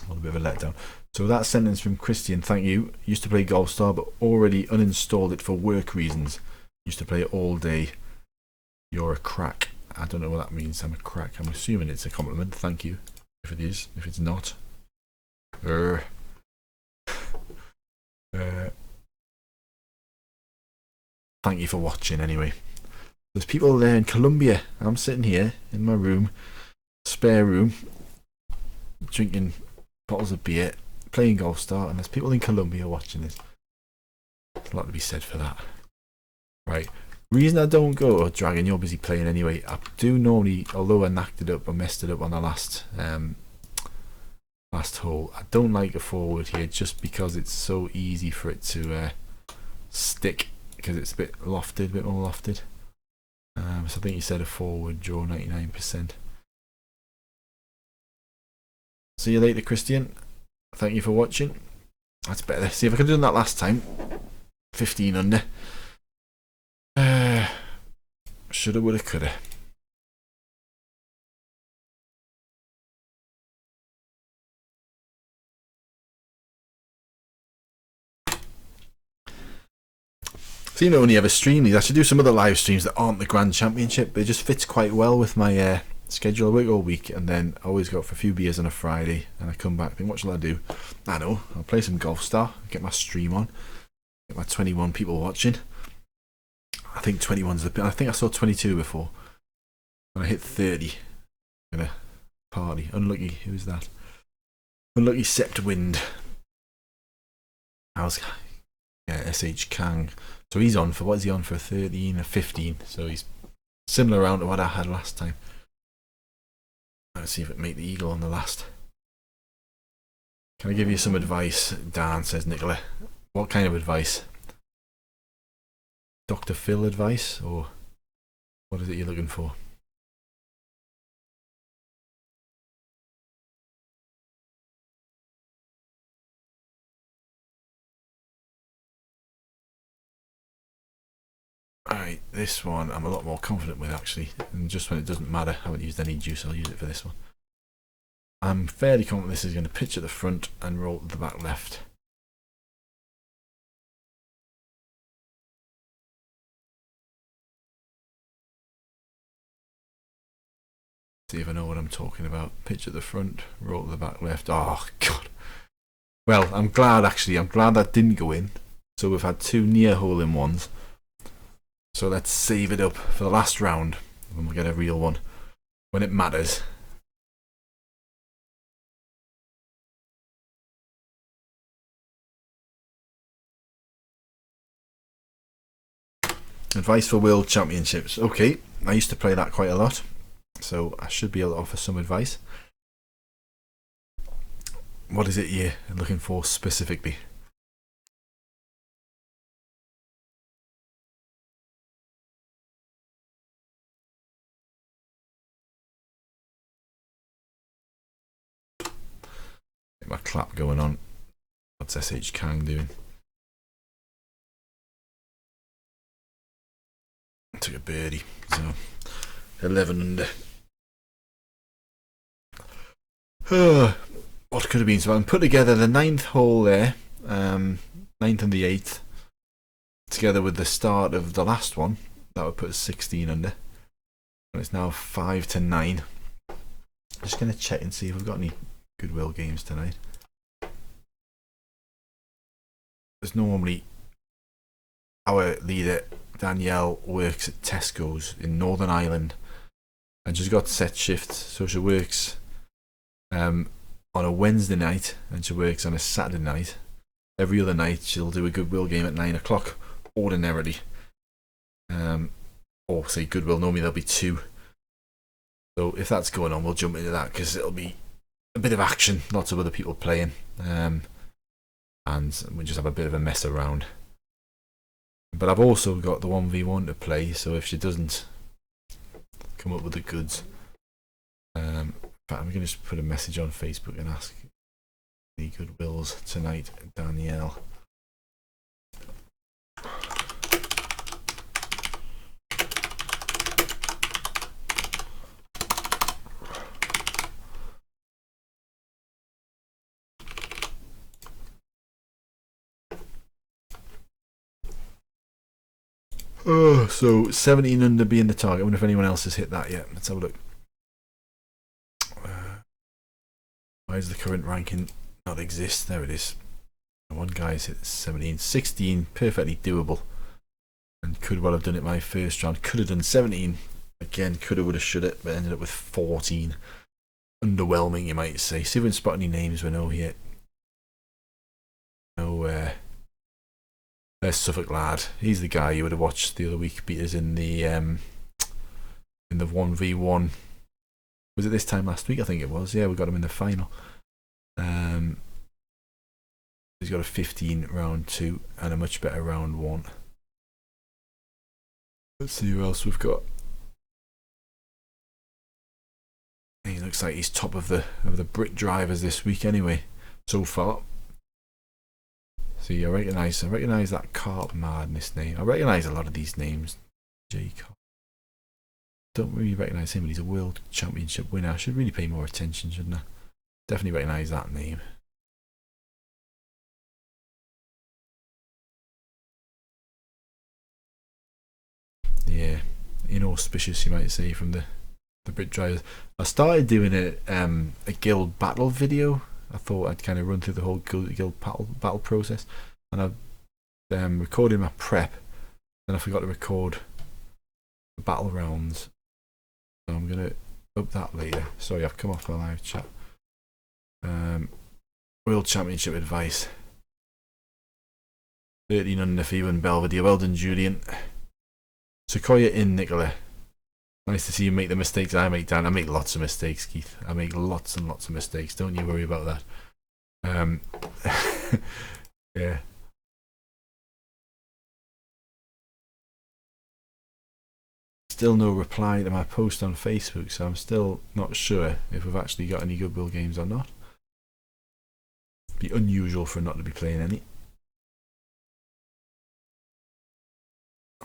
little bit of a letdown. So that sentence from Christian, thank you. Used to play Golfstar, but already uninstalled it for work reasons. Used to play it all day. You're a crack. I don't know what that means. I'm a crack. I'm assuming it's a compliment. Thank you. If it is. If it's not. Thank you for watching anyway. There's people there in Colombia. I'm sitting here in my room, spare room, drinking bottles of beer, playing Golfstar, and there's people in Colombia watching this. There's a lot to be said for that. Right. Reason I don't go, Dragon, you're busy playing anyway. I do normally, although I knocked it up or messed it up on the last hole, I don't like a forward here just because it's so easy for it to stick, because it's a bit lofted, a bit more lofted. So I think you said a forward, draw 99%. See you later, Christian. Thank you for watching. That's better. See if I could have done that last time. 15 under. Shoulda, woulda, coulda. So you know, when you ever stream these, I should do some other live streams that aren't the Grand Championship. It just fits quite well with my schedule. I work all week, and then I always go out for a few beers on a Friday, and I come back and think, what shall I do? I know, I'll play some Golfstar, get my stream on, get my 21 people watching. I think 21's the... I think I saw 22 before. When I hit 30, I'm gonna party. Unlucky, who's that? Unlucky Sept Wind. How's... Yeah, SH Kang. So he's on for, what is he on for, 13 or 15? So he's similar around to what I had last time. Let's see if it can make the eagle on the last. Can I give you some advice, Dan, says Nicola. What kind of advice? Dr. Phil advice, or what is it you're looking for? Alright, this one I'm a lot more confident with actually, and just when it doesn't matter, I haven't used any juice, I'll use it for this one. I'm fairly confident this is going to pitch at the front and roll to the back left. See if I know what I'm talking about. Pitch at the front, roll to the back left. Oh god. Well, I'm glad that didn't go in. So we've had two near hole-in-ones. So let's save it up for the last round when we'll get a real one when it matters. Advice for World Championships. Okay, I used to play that quite a lot, so I should be able to offer some advice. What is it you're looking for specifically? Get my clap going on. What's SH Kang doing? Took a birdie, so 11 under. What could have been? So I put together the 9th hole there, 9th and the 8th, together with the start of the last one. That would put us 16 under. And it's now 5 to 9. Just going to check and see if we've got any Goodwill games tonight. There's normally our leader Danielle works at Tesco's in Northern Ireland, and she's got set shifts, so she works on a Wednesday night and she works on a Saturday night. Every other night she'll do a Goodwill game at 9 o'clock ordinarily, or say Goodwill, normally there'll be 2. So if that's going on, we'll jump into that because it'll be a bit of action, lots of other people playing, and we just have a bit of a mess around. But I've also got the 1v1 to play, so if she doesn't come up with the goods, in fact, I'm going to just put a message on Facebook and ask the Goodwills tonight, Danielle. Oh, so 17 under being the target. I wonder if anyone else has hit that yet. Let's have a look. Why does the current ranking not exist? There it is. One guy's hit 17. 16, perfectly doable. And could well have done it my first round. Could have done 17. Again, could have, would have, should have, but ended up with 14. Underwhelming, you might say. See if we can spot any names we know here. No, there's Suffolk lad. He's the guy you would have watched the other week beat us in the 1v1. Was it this time last week? I think it was. Yeah, we got him in the final. He's got a 15 round 2 and a much better round 1. Let's see who else we've got. He looks like he's top of the Brit drivers this week anyway, so far. See, I recognise that Carp Madness name. I recognise a lot of these names. J Carp. Don't really recognise him, but he's a World Championship winner. I should really pay more attention, shouldn't I? Definitely recognise that name. Yeah, inauspicious, you might say, from the Brit drivers. I started doing a guild battle video. I thought I'd kind of run through the whole guild battle process, and I've recorded my prep, and I forgot to record the battle rounds. So I'm gonna up that later. Sorry, I've come off my live chat. World Championship advice. 13 under for you and Belvedere. Well done, Julian. Sequoia in, Nicola. Nice to see you make the mistakes I make, Dan. I make lots of mistakes, Keith. I make lots and lots of mistakes. Don't you worry about that. Yeah. Still no reply to my post on Facebook, so I'm still not sure if we've actually got any Goodwill games or not. It'd be unusual for not to be playing any.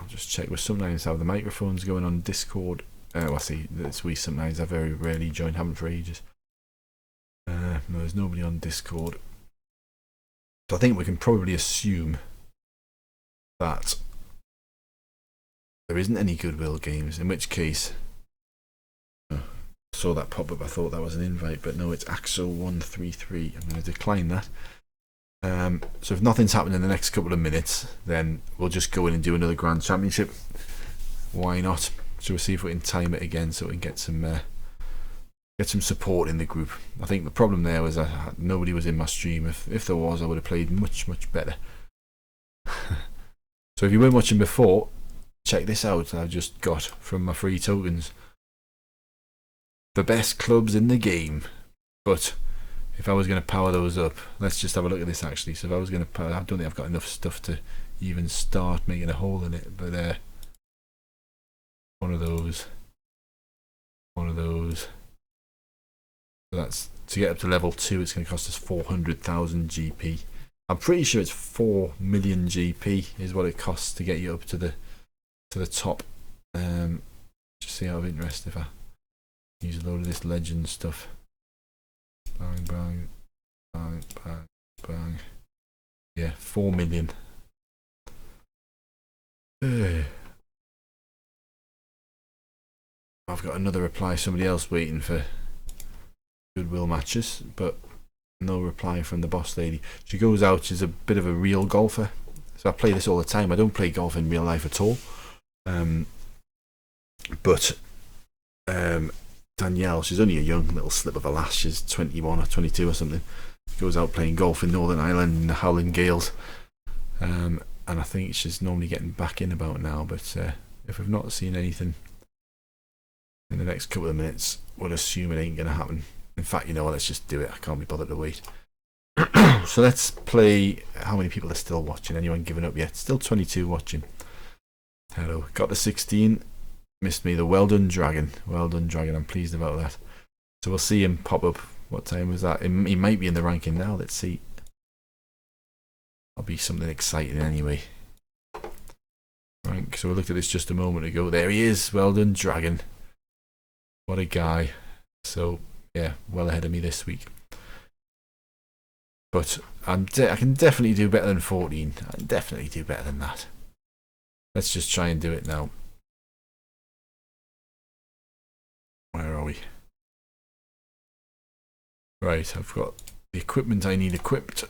I'll just check with sometimes how the microphone's going on Discord. Well, I see that's we sometimes I very rarely join, haven't for ages. No, there's nobody on Discord. So I think we can probably assume that there isn't any Goodwill games, in which case I saw that pop up. I thought that was an invite, but no, it's AXO133. I'm going to decline that. So if nothing's happened in the next couple of minutes, then we'll just go in and do another Grand Championship. Why not? So we'll see if we can time it again so we can get some support in the group. I think the problem there was nobody was in my stream. If there was, I would have played much better. So if you weren't watching before, check this out. I've just got from my free tokens the best clubs in the game. But if I was going to power those up, let's just have a look at this actually. So if I was going to power, I don't think I've got enough stuff to even start making a hole in it, but one of those. So that's to get up to level 2. It's going to cost us 400,000 GP. I'm pretty sure it's 4 million GP is what it costs to get you up to the top. Just see out of interest if I use a load of this legend stuff. Bang, bang, bang, bang, bang. Yeah, 4 million. I've got another reply, somebody else waiting for Goodwill matches, but no reply from the boss lady. She goes out, she's a bit of a real golfer. So I play this all the time. I don't play golf in real life at all. But Danielle, she's only a young little slip of a lass. She's 21 or 22 or something. Goes out playing golf in Northern Ireland in the howling gales. And I think she's normally getting back in about now. But if we've not seen anything in the next couple of minutes, we'll assume it ain't going to happen. In fact, you know what, let's just do it. I can't be bothered to wait. So let's play. How many people are still watching? Anyone giving up yet? Still 22 watching. Hello. Got to 16. Missed me. The Well Done Dragon. Well Done Dragon. I'm pleased about that. So we'll see him pop up. What time was that? He might be in the ranking now. Let's see. That'll be something exciting anyway. Rank. So we looked at this just a moment ago. There he is. Well Done Dragon. What a guy. So yeah, well ahead of me this week. But I can definitely do better than 14. I can definitely do better than that. Let's just try and do it now. Where are we? Right, I've got the equipment I need equipped.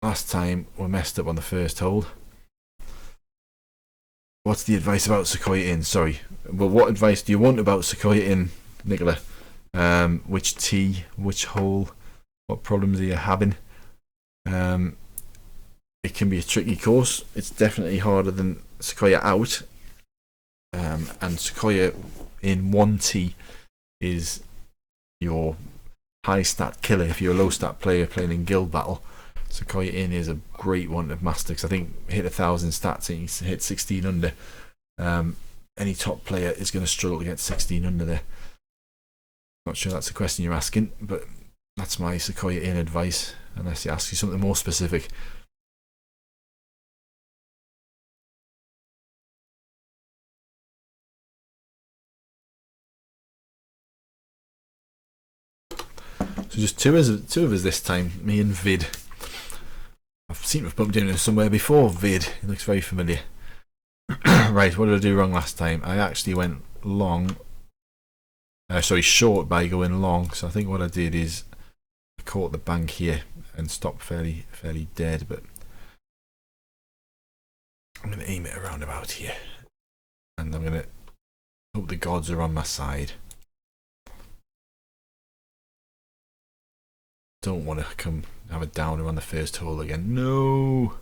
Last time we messed up on the first hole. What's the advice about Sequoia Inn? Sorry. Well, what advice do you want about Sequoia Inn, Nicola? Which tee? Which hole? What problems are you having? It can be a tricky course. It's definitely harder than Sequoia Out. And Sequoia in 1T is your high stat killer if you're a low stat player playing in guild battle. Sequoia Inn is a great one to master because I think hit 1,000 stats and you hit 16 under. Any top player is going to struggle to get 16 under there. Not sure that's a question you're asking, but that's my Sequoia Inn advice, unless he asks you something more specific. So just two of us this time, me and Vid. I've seen we've bumped into somewhere before, Vid. He looks very familiar. Right, what did I do wrong last time? I actually went long. Short by going long. So I think what I did is I caught the bank here and stopped fairly dead, but I'm going to aim it around about here. And I'm going to hope the gods are on my side. Don't want to come have a downer on the first hole again. No.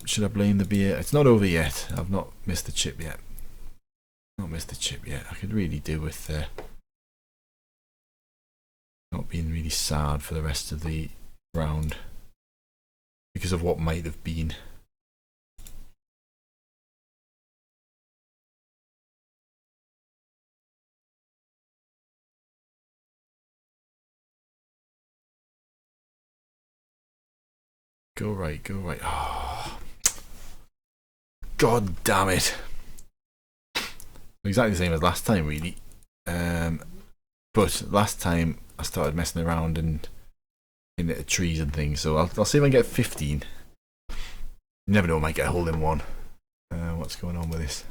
Should I blame the beer? It's not over yet. I've not missed the chip yet. I could really do with not being really sad for the rest of the round because of what might have been. Go right. Oh, God damn it. Exactly the same as last time, really. But last time I started messing around and in the trees and things, so I'll see if I can get 15. You never know, I might get a hole in one. What's going on with this?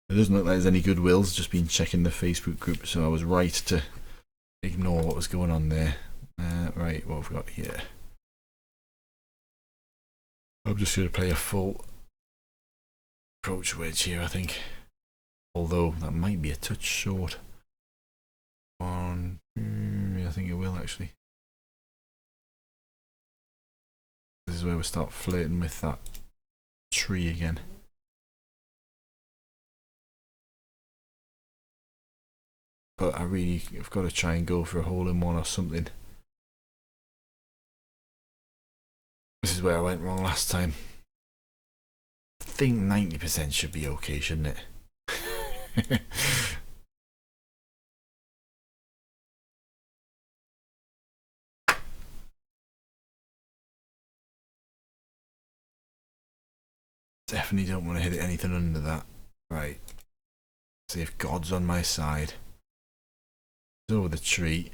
It doesn't look like there's any goodwills, just been checking the Facebook group, so I was right to ignore what was going on there. Right, what have we got here? I'm just going to play a full approach wedge here, I think. Although that might be a touch short. I think it will actually. This is where we start flirting with that tree again. But I've got to try and go for a hole in one or something. This is where I went wrong last time. I think 90% should be okay, shouldn't it? Definitely don't want to hit anything under that. Right. See if God's on my side. It's over the tree.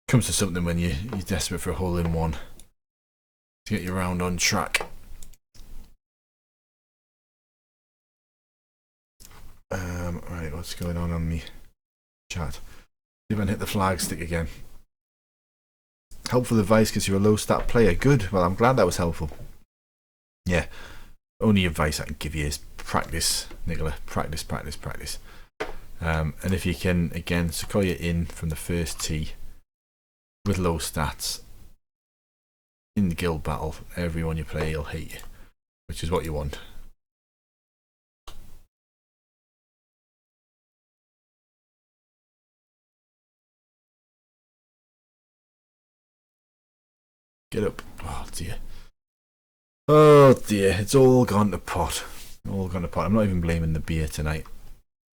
Comes to something when you're desperate for a hole in one to get your round on track. Right, what's going on the chat? See if I can hit the flag stick again. Helpful advice because you're a low stat player. Good. Well, I'm glad that was helpful. Yeah. Only advice I can give you is practice, Nicola. Practice. And if you can, again, Sequoia in from the first tee with low stats. In the guild battle, everyone you play will hate you, which is what you want. Get up. Oh dear. Oh dear. It's all gone to pot. I'm not even blaming the beer tonight.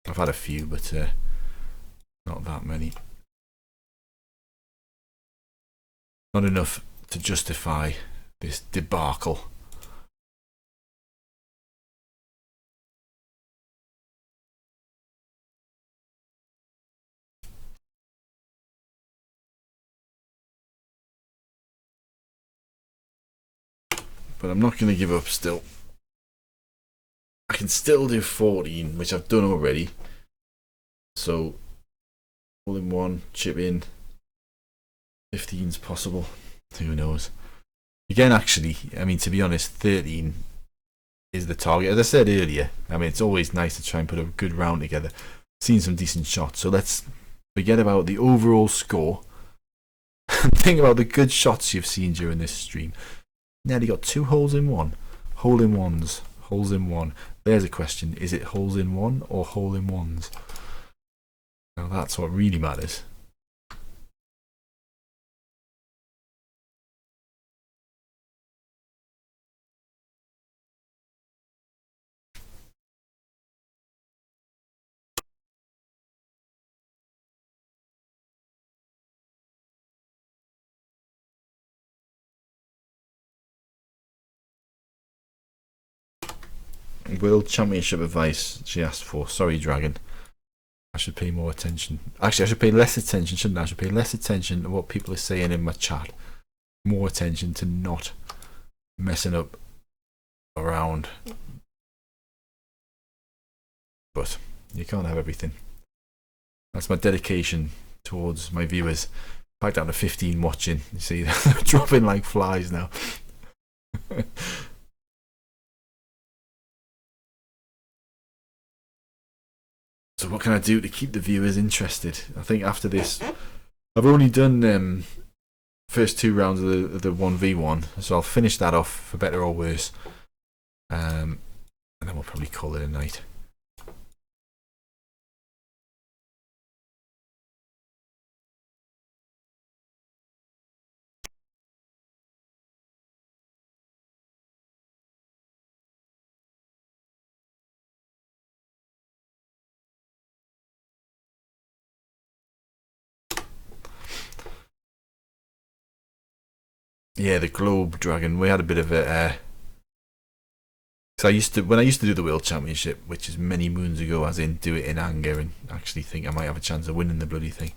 I've had a few, but not that many. Not enough to justify this debacle. But I'm not going to give up still. I can still do 14, which I've done already. So Hole in one, chip in. 15's possible. Who knows? Again, actually, I mean, to be honest, 13 is the target. As I said earlier, I mean, it's always nice to try and put a good round together. Seen some decent shots, so let's forget about the overall score and think about the good shots you've seen during this stream. Nearly got 2 holes in one. Hole in ones. Holes in one. There's a question. Is it holes in one or hole in ones? Now that's what really matters. World Championship advice she asked for. Sorry, Dragon. I should pay more attention. Actually, I should pay less attention, shouldn't I? I should pay less attention to what people are saying in my chat. More attention to not messing up around. But you can't have everything. That's my dedication towards my viewers. Back down to 15 watching. You see, they're dropping like flies now. So what can I do to keep the viewers interested? I think after this, I've only done first 2 rounds of the 1v1, so I'll finish that off for better or worse, and then we'll probably call it a night. Yeah, the Globe Dragon. We had a bit of a. Because when I used to do the World Championship, which is many moons ago, as in do it in anger and actually think I might have a chance of winning the bloody thing.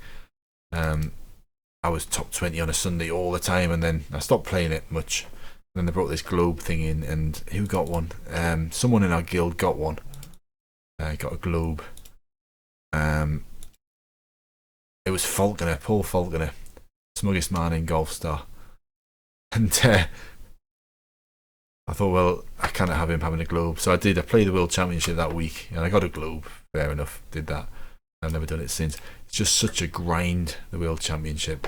I was top 20 on a Sunday all the time, and then I stopped playing it much. And then they brought this Globe thing in, and who got one? Someone in our guild got one. Got a Globe. It was Falconer, Paul Falconer, smuggest man in Golfstar. And I thought, well, I can't have him having a Globe. So I did. I played the World Championship that week, and I got a Globe. Fair enough, did that. I've never done it since. It's just such a grind, the World Championship.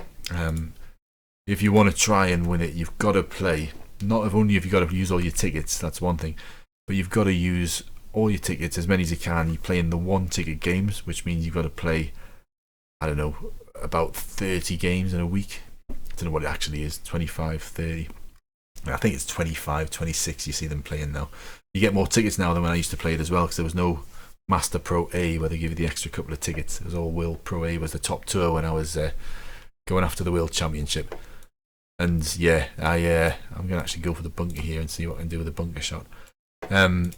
If you want to try and win it, you've got to play. Not only have you got to use all your tickets, that's one thing, but you've got to use all your tickets, as many as you can. You play in the 1-ticket games, which means you've got to play, I don't know, about 30 games in a week. I don't know what it actually is, 25, 30. I think it's 25, 26 you see them playing now. You get more tickets now than when I used to play it as well, because there was no Master Pro A where they give you the extra couple of tickets. It was all World Pro A was the top tour when I was going after the World Championship. And yeah, I'm going to actually go for the bunker here and see what I can do with the bunker shot. And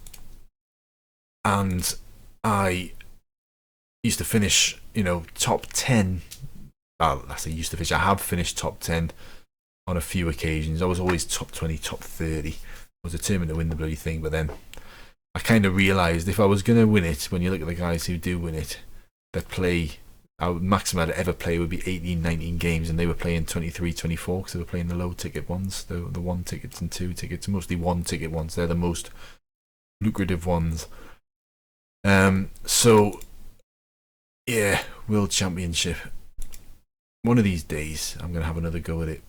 I used to finish, top 10. I say used to finish. I have finished top 10 on a few occasions. I was always top 20, top 30. I was determined to win the bloody thing, but then I kind of realised if I was going to win it, when you look at the guys who do win it, that play, maximum I'd ever play would be 18, 19 games, and they were playing 23, 24 because they were playing the low ticket ones, the 1 tickets and 2 tickets, mostly 1 ticket ones. They're the most lucrative ones. So yeah, World Championship. One of these days, I'm going to have another go at it,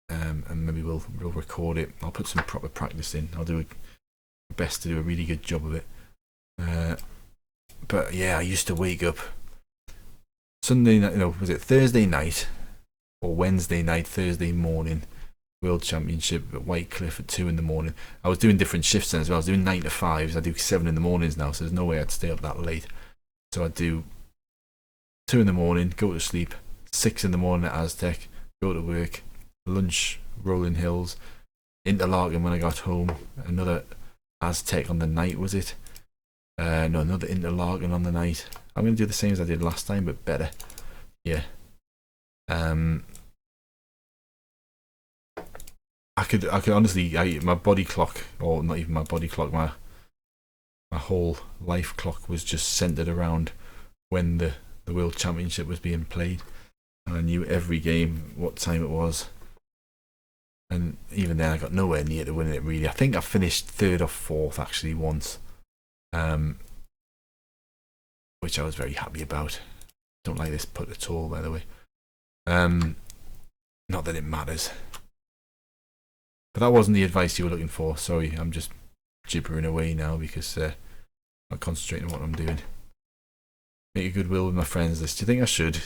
and maybe we'll record it. I'll put some proper practice in. I'll do my best to do a really good job of it. But yeah, I used to wake up Sunday night, was it Thursday night or Wednesday night, Thursday morning, World Championship at Whitecliff at 2 in the morning. I was doing different shifts then as well. I was doing 9 to 5s. I do 7 in the mornings now, so there's no way I'd stay up that late. So I'd do 2 in the morning, go to sleep, 6 in the morning at Aztec, go to work, lunch, Rolling Hills, Interlaken when I got home, another Aztec on the night, was it? No, another Interlaken on the night. I'm going to do the same as I did last time, but better. Yeah. I could honestly, my body clock, or not even my body clock, my whole life clock was just centered around when the the World Championship was being played, and I knew every game what time it was. And even then, I got nowhere near to winning it. Really, I think I finished 3rd or 4th actually once, which I was very happy about. Don't like this putt at all, by the way. Not that it matters. But that wasn't the advice you were looking for. Sorry, I'm just gibbering away now because I'm not concentrating on what I'm doing. Make a goodwill with my friends list. Do you think I should?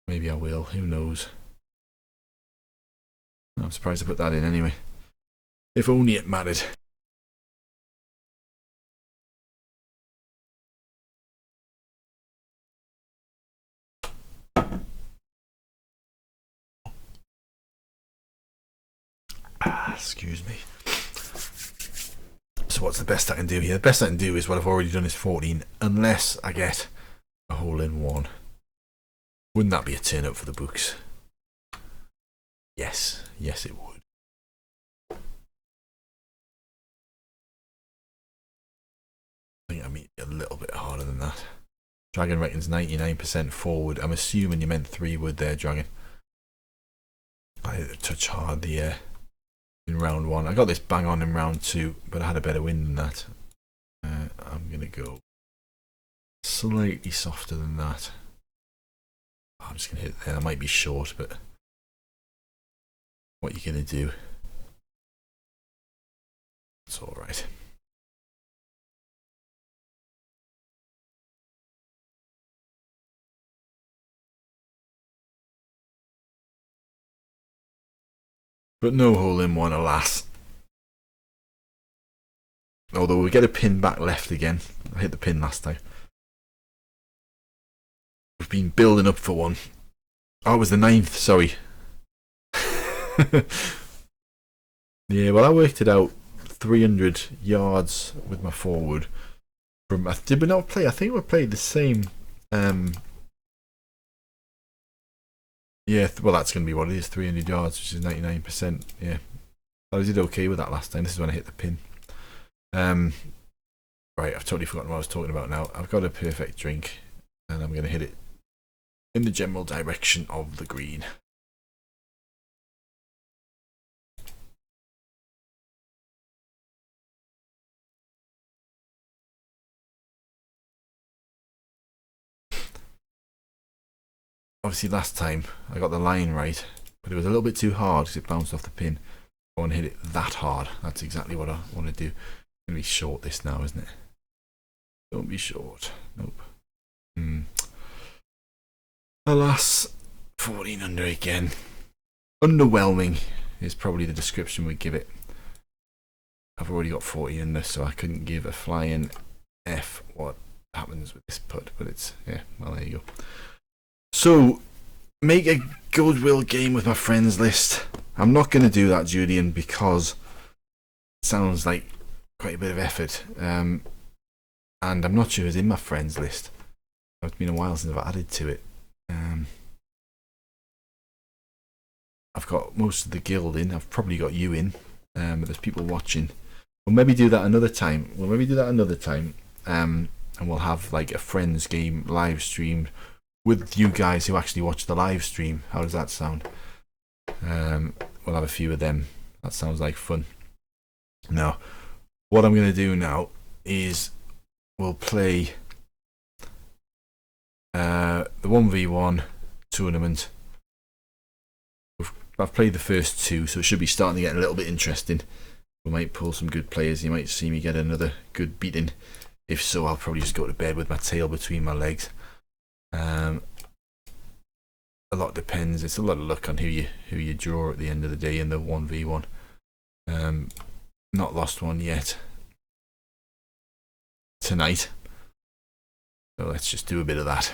Maybe I will. Who knows? I'm surprised I put that in anyway. If only it mattered. Excuse me. So what's the best I can do here? The best I can do is what I've already done is 14, unless I get a hole-in-one. Wouldn't that be a turn up for the books? Yes, yes it would. I think I mean a little bit harder than that. Dragon reckons 99% forward. I'm assuming you meant 3 wood there, Dragon. I hit a touch hard the in round 1. I got this bang on in round 2, but I had a better win than that. I'm going to go slightly softer than that. I'm just going to hit it there. I might be short, but what are you going to do? It's alright. But no hole-in-one, alas. Although we get a pin back left again. I hit the pin last time. We've been building up for one. Oh, it was the 9th, sorry. Yeah, well I worked it out 300 yards with my forward. Did we not play? I think we played the same. Yeah, well that's going to be what it is, 300 yards, which is 99%. Yeah, I did okay with that last time. This is when I hit the pin. Right, I've totally forgotten what I was talking about now. I've got a perfect drink, and I'm going to hit it in the general direction of the green. Obviously last time I got the line right, but it was a little bit too hard because it bounced off the pin. I want to hit it that hard. That's exactly what I want to do. It's going to be short this now, isn't it? Don't be short. Nope. Alas, 14 under again. Underwhelming is probably the description we give it. I've already got 40 under, so I couldn't give a flying F what happens with this putt, but it's, yeah, well there you go. So, make a goodwill game with my friends list. I'm not going to do that, Julian, because it sounds like quite a bit of effort. And I'm not sure it's in my friends list. It's been a while since I've added to it. I've got most of the guild in. I've probably got you in. But there's people watching. We'll maybe do that another time. And we'll have like a friends game live streamed with you guys who actually watch the live stream. How does that sound? We'll have a few of them. That sounds like fun. Now, what I'm going to do now is we'll play the 1v1 tournament. I've played the first 2, so it should be starting to get a little bit interesting. We might pull some good players. You might see me get another good beating. If so, I'll probably just go to bed with my tail between my legs. A lot depends. It's a lot of luck on who you draw at the end of the day in the 1v1. Not lost one yet tonight, so let's just do a bit of that.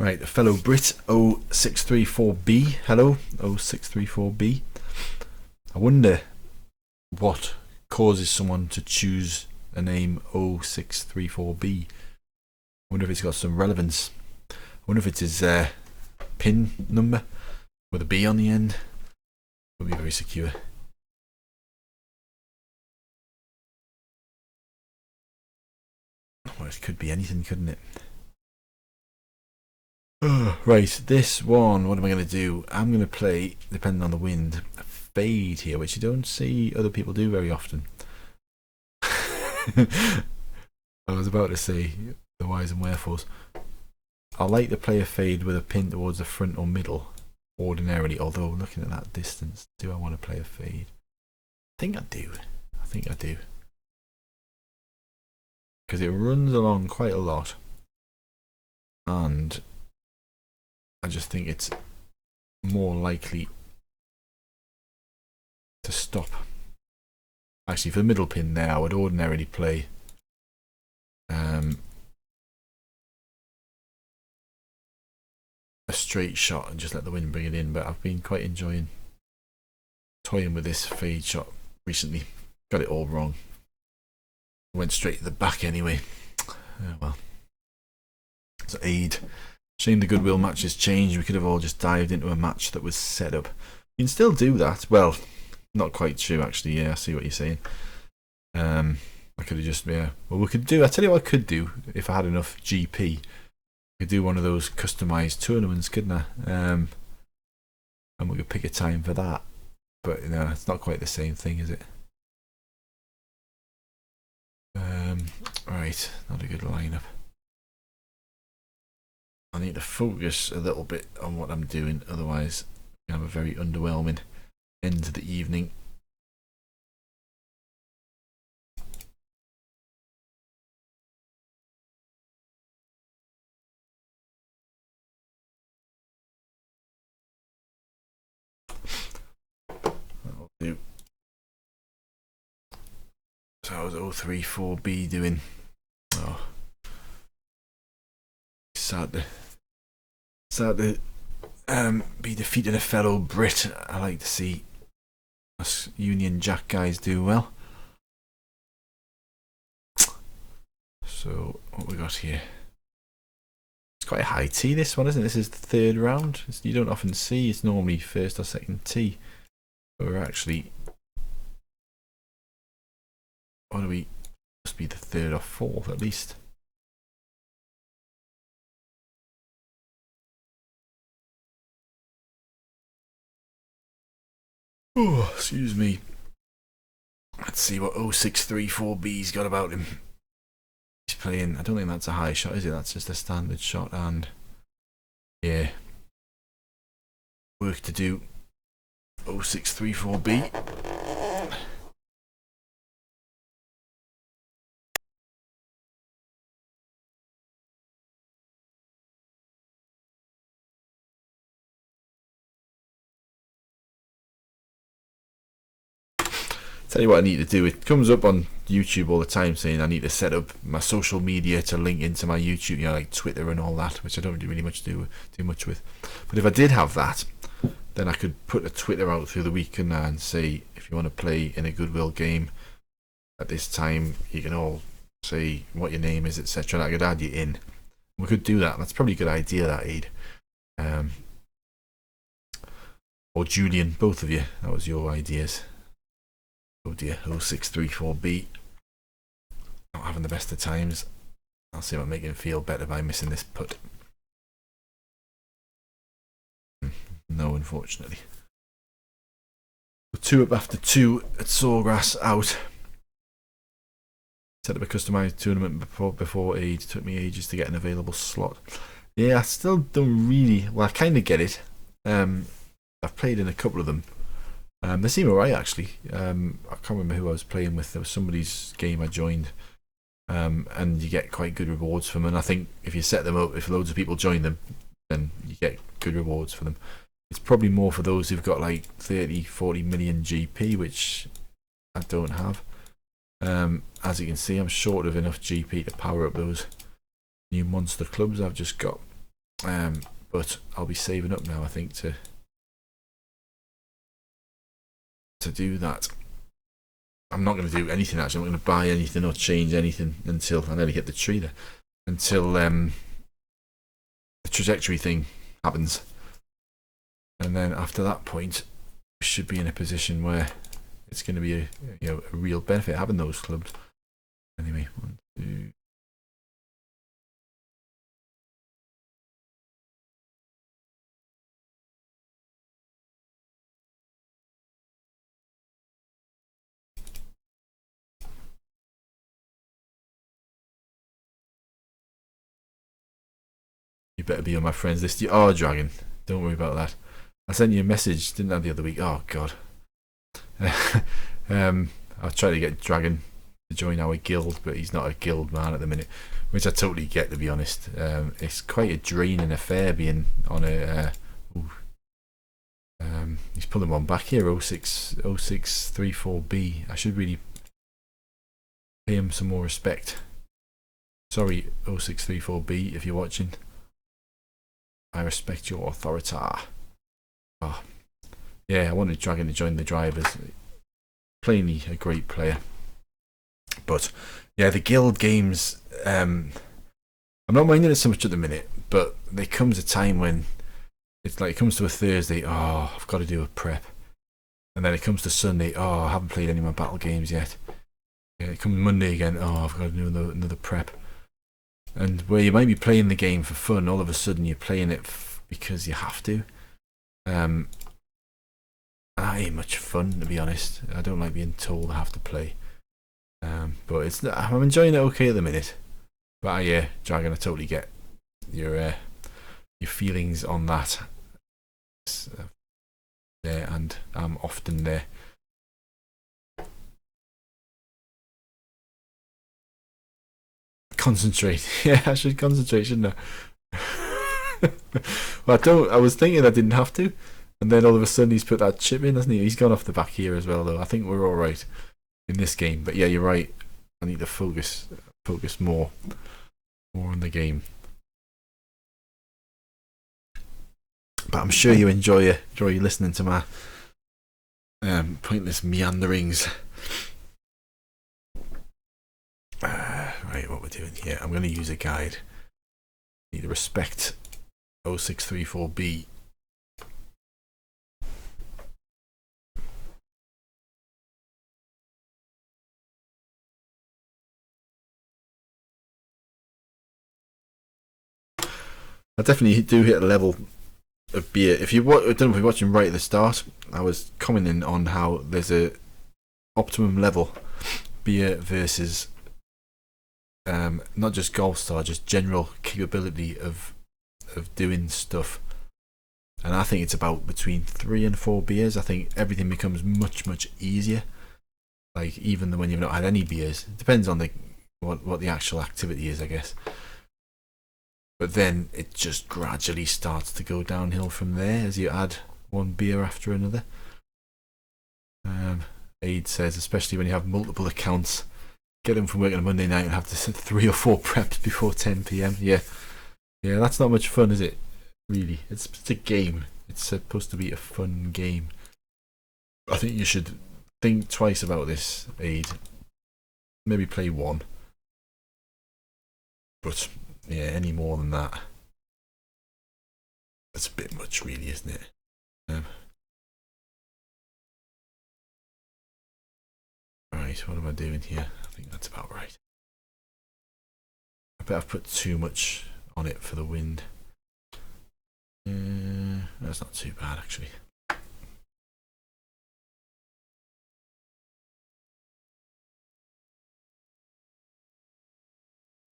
Right, a fellow Brit 0634B. Hello, 0634B. I wonder what causes someone to choose a name 0634B. I wonder if it's got some relevance. I wonder if it's his PIN number with a B on the end. Would be very secure. Well, it could be anything, couldn't it? Right, this one, what am I going to do? I'm going to play, depending on the wind, a fade here, which you don't see other people do very often. I was about to say the whys and wherefores. I like to play a fade with a pin towards the front or middle, ordinarily, although looking at that distance, do I want to play a fade? I think I do. Because it runs along quite a lot, and I just think it's more likely to stop. Actually, for the middle pin there, I would ordinarily play a straight shot and just let the wind bring it in, but I've been quite enjoying toying with this fade shot recently. Got it all wrong. Went straight to the back anyway. Well, it's aid. Shame the Goodwill matches changed. We could have all just dived into a match that was set up. You can still do that. Well, not quite true actually. Yeah, I see what you're saying. I could have just, yeah. Well, we could do, I tell you what I could do if I had enough GP. I could do one of those customized tournaments, couldn't I? And we could pick a time for that. But you know, it's not quite the same thing, is it? Right, not a good lineup. I need to focus a little bit on what I'm doing, otherwise I have a very underwhelming end to the evening. That'll do. So how's 034B doing? Oh, sad to be defeating a fellow Brit. I like to see us Union Jack guys do well. So what we got here? It's quite a high tee, this one, isn't it? This is the third round. You don't often see. It's normally first or second tee. But we're actually, what do we? Must be the third or fourth at least. Oh, excuse me. Let's see what 0634B's got about him. He's playing, I don't think that's a high shot, is it? That's just a standard shot, and yeah, work to do. 0634B. Tell you what I need to do. It comes up on YouTube all the time saying I need to set up my social media to link into my YouTube, you know, like Twitter and all that, which I don't really much do much with. But if I did have that, then I could put a Twitter out through the week and say, if you want to play in a Goodwill game at this time, you can all say what your name is, etc. And I could add you in. We could do that. That's probably a good idea, that, Aid. Or Julian, both of you. That was your ideas. Oh dear, 0634B. Not having the best of times. I'll see if I make him feel better by missing this putt. No, unfortunately. 2 up after 2 at Sawgrass out. Set up a customised tournament before age. Took me ages to get an available slot. Yeah, I still don't really. Well, I kind of get it. I've played in a couple of them. They seem alright actually. I can't remember who I was playing with. There was somebody's game I joined, and you get quite good rewards from them. And I think if you set them up, if loads of people join them, then you get good rewards for them. It's probably more for those who've got like 30-40 million GP, which I don't have. As you can see, I'm short of enough GP to power up those new monster clubs I've just got. But I'll be saving up now, I think, to do that. I'm not going to do anything actually. I'm not going to buy anything or change anything until I nearly hit the tree there. Until the trajectory thing happens, and then after that point, we should be in a position where it's going to be a real benefit having those clubs. Anyway, 1, 2. You better be on my friends list. You are, Dragon. Don't worry about that. I sent you a message, didn't I, the other week? Oh God. I'll try to get Dragon to join our guild, but he's not a guild man at the minute, which I totally get, to be honest. It's quite a draining affair being on a. He's pulling one back here. 0634B. I should really pay him some more respect. Sorry, 0634B, if you're watching. I respect your authority. Oh, yeah, I wanted Dragon to join the drivers. Plainly a great player. But yeah, the guild games, I'm not minding it so much at the minute, but there comes a time when it's like it comes to a Thursday, oh, I've got to do a prep. And then it comes to Sunday, oh, I haven't played any of my battle games yet. Yeah, it comes Monday again, oh, I've got to do another prep. And where you might be playing the game for fun, all of a sudden you're playing it because you have to. That ain't much fun, to be honest. I don't like being told I have to play. But I'm enjoying it okay at the minute. But yeah, Dragon, I totally get your feelings on that. There, and I'm often there. Concentrate. Yeah, I should concentrate, shouldn't I? Well, I was thinking I didn't have to, and then all of a sudden he's put that chip in, hasn't he? He's gone off the back here as well, though. I think we're all right in this game. But yeah, you're right. I need to focus more on the game. But I'm sure you enjoy listening to my pointless meanderings. Right, what we're doing here. I'm going to use a guide. Need to respect 0634B. I definitely do hit a level of beer. If you don't know if you're watching right at the start, I was commenting on how there's a optimum level beer versus not just Golfstar, just general capability of doing stuff. And I think it's about between 3 and 4 beers. I think everything becomes much easier. Like even when you've not had any beers, it depends on what the actual activity is, I guess. But then it just gradually starts to go downhill from there as you add one beer after another. Aid says, especially when you have multiple accounts, get them from work on a Monday night and have to set 3 or 4 preps before 10 PM. Yeah, that's not much fun, is it? Really, it's a game. It's supposed to be a fun game. I think you should think twice about this, Aid. Maybe play 1. But yeah, any more than that, that's a bit much, really, isn't it? Right, what am I doing here? I think that's about right. I bet I've put too much on it for the wind. That's not too bad, actually.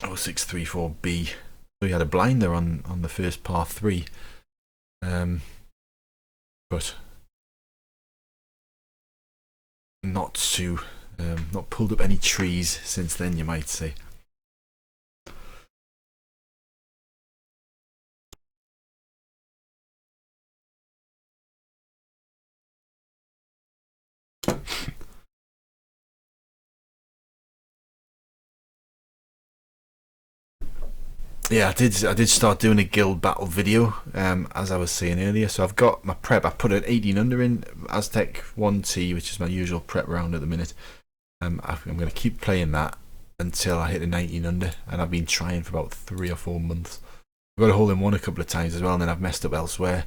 Oh, 634B. So we had a blinder on the first par 3. But not pulled up any trees since then, you might say. Yeah, I did start doing a guild battle video, as I was saying earlier. So I've got my prep. I put an 18 under in Aztec 1T, which is my usual prep round at the minute. I'm going to keep playing that until I hit a 19 under, and I've been trying for about 3 or 4 months. I've got a hole in one a couple of times as well, and then I've messed up elsewhere,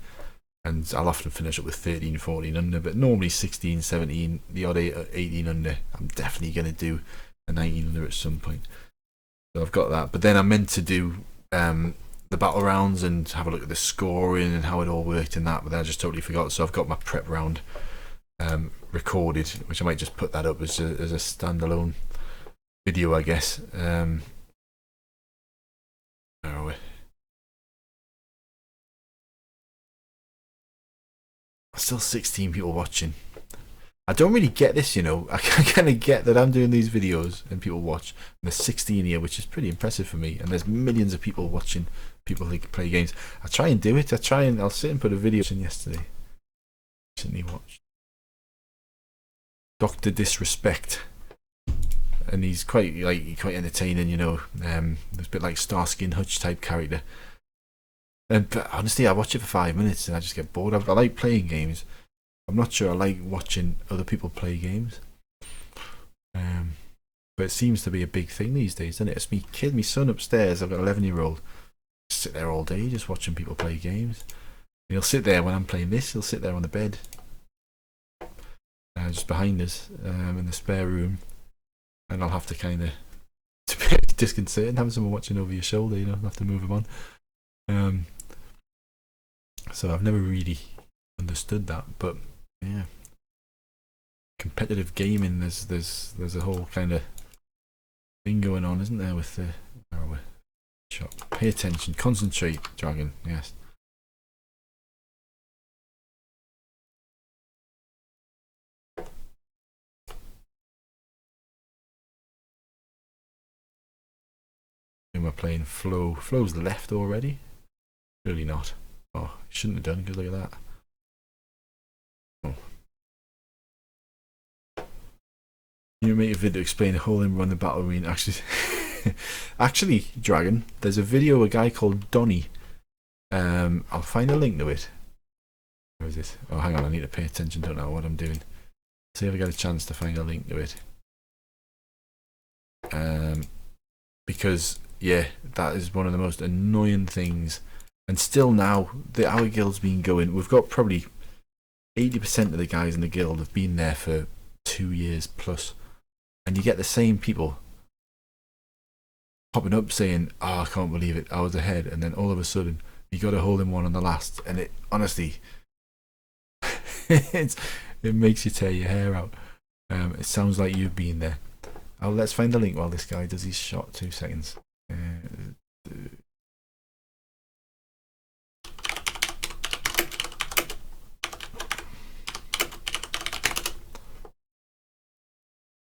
and I'll often finish up with 13, 14 under, but normally 16, 17, the odd 18 under. I'm definitely going to do a 19 under at some point. So I've got that, but then I'm meant to do the battle rounds and have a look at the scoring and how it all worked in that, but then I just totally forgot. So I've got my prep round recorded, which I might just put that up as a standalone video, I guess. Where are we? Still 16 people watching. I don't really get this, you know. I kind of get that I'm doing these videos and people watch, and there's 16 here, which is pretty impressive for me, and there's millions of people watching people who play games. I try and do it. I'll sit and put a video in yesterday. Recently watched Dr. Disrespect, and he's quite entertaining, you know. It's a bit like Starsky and Hutch type character. But honestly, I watch it for 5 minutes and I just get bored. I like playing games. I'm not sure I like watching other people play games. But it seems to be a big thing these days, doesn't it? It's me kid, my son upstairs. I've got an 11-year-old. Sit there all day just watching people play games. And he'll sit there when I'm playing this. He'll sit there on the bed, just behind us, in the spare room, and I'll have to kind of to be disconcerting having someone watching over your shoulder. You know, have to move them on. So I've never really understood that, but yeah, competitive gaming. There's a whole kind of thing going on, isn't there? With the shop. Pay attention, concentrate, Dragon. Yes. And we're playing Flow. Flow's left already. Really not. Oh, shouldn't have done, because look at that. Oh. You make a video explain a hole in run the battle arena. Actually, Dragon, there's a video of a guy called Donny. I'll find a link to it. Where is it? Oh, hang on, I need to pay attention, don't know what I'm doing. See if I get a chance to find a link to it. Because, yeah, that is one of the most annoying things. And still now, our guild's been going. We've got probably 80% of the guys in the guild have been there for 2 years plus. And you get the same people popping up saying, "Oh, I can't believe it, I was ahead," and then all of a sudden you got a hole in one on the last, and it honestly it makes you tear your hair out. It sounds like you've been there. Let's find the link while this guy does his shot. 2 seconds.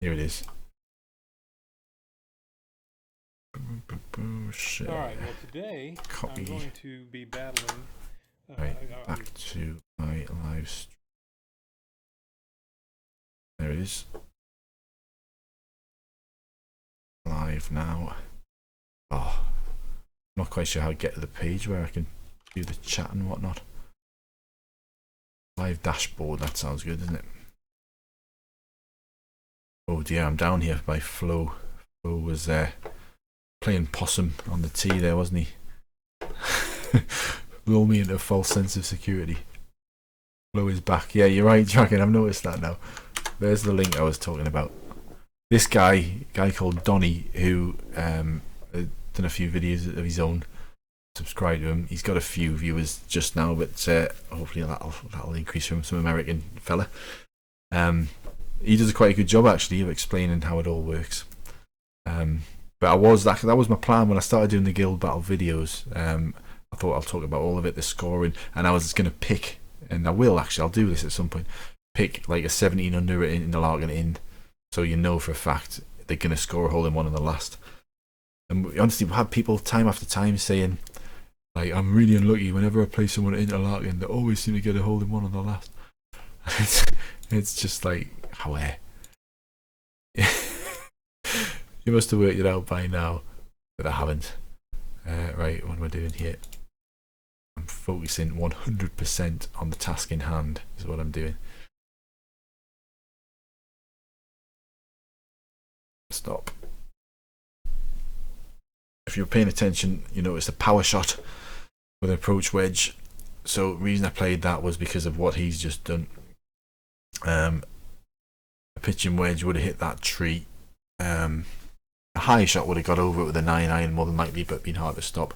Here it is. Shit. Alright, well today Copy. I'm going to be battling right, back to my live stream. There it is. Live now. Oh, I'm not quite sure how to get to the page where I can do the chat and whatnot. Live dashboard, that sounds good, doesn't it? Oh dear, I'm down here by Flo. Flo was playing possum on the tee there, wasn't he? Lull me into a false sense of security. Flo is back. Yeah, you're right, Dragon. I've noticed that now. There's the link I was talking about. This guy called Donny, who done a few videos of his own. Subscribe to him. He's got a few viewers just now, but hopefully that'll increase from some American fella. He does quite a good job actually of explaining how it all works. But that was my plan when I started doing the guild battle videos. I thought I'll talk about all of it, the scoring, and I was going to pick, and I will actually, I'll do this at some point, pick like a 17 under in the Larkin in, so you know for a fact they're going to score a hole in one in the last. And honestly, we have people time after time saying, like, I'm really unlucky whenever I play someone at Interlarkin, they always seem to get a hole in one on the last. It's just like, how you must have worked it out by now, but I haven't. Right, what am I doing here? I'm focusing 100% on the task in hand, is what I'm doing. stop. If you're paying attention, you notice a power shot with an approach wedge. So the reason I played that was because of what he's just done. A pitching wedge would have hit that tree. A high shot would have got over it with a 9-iron more than likely, but been hard to stop.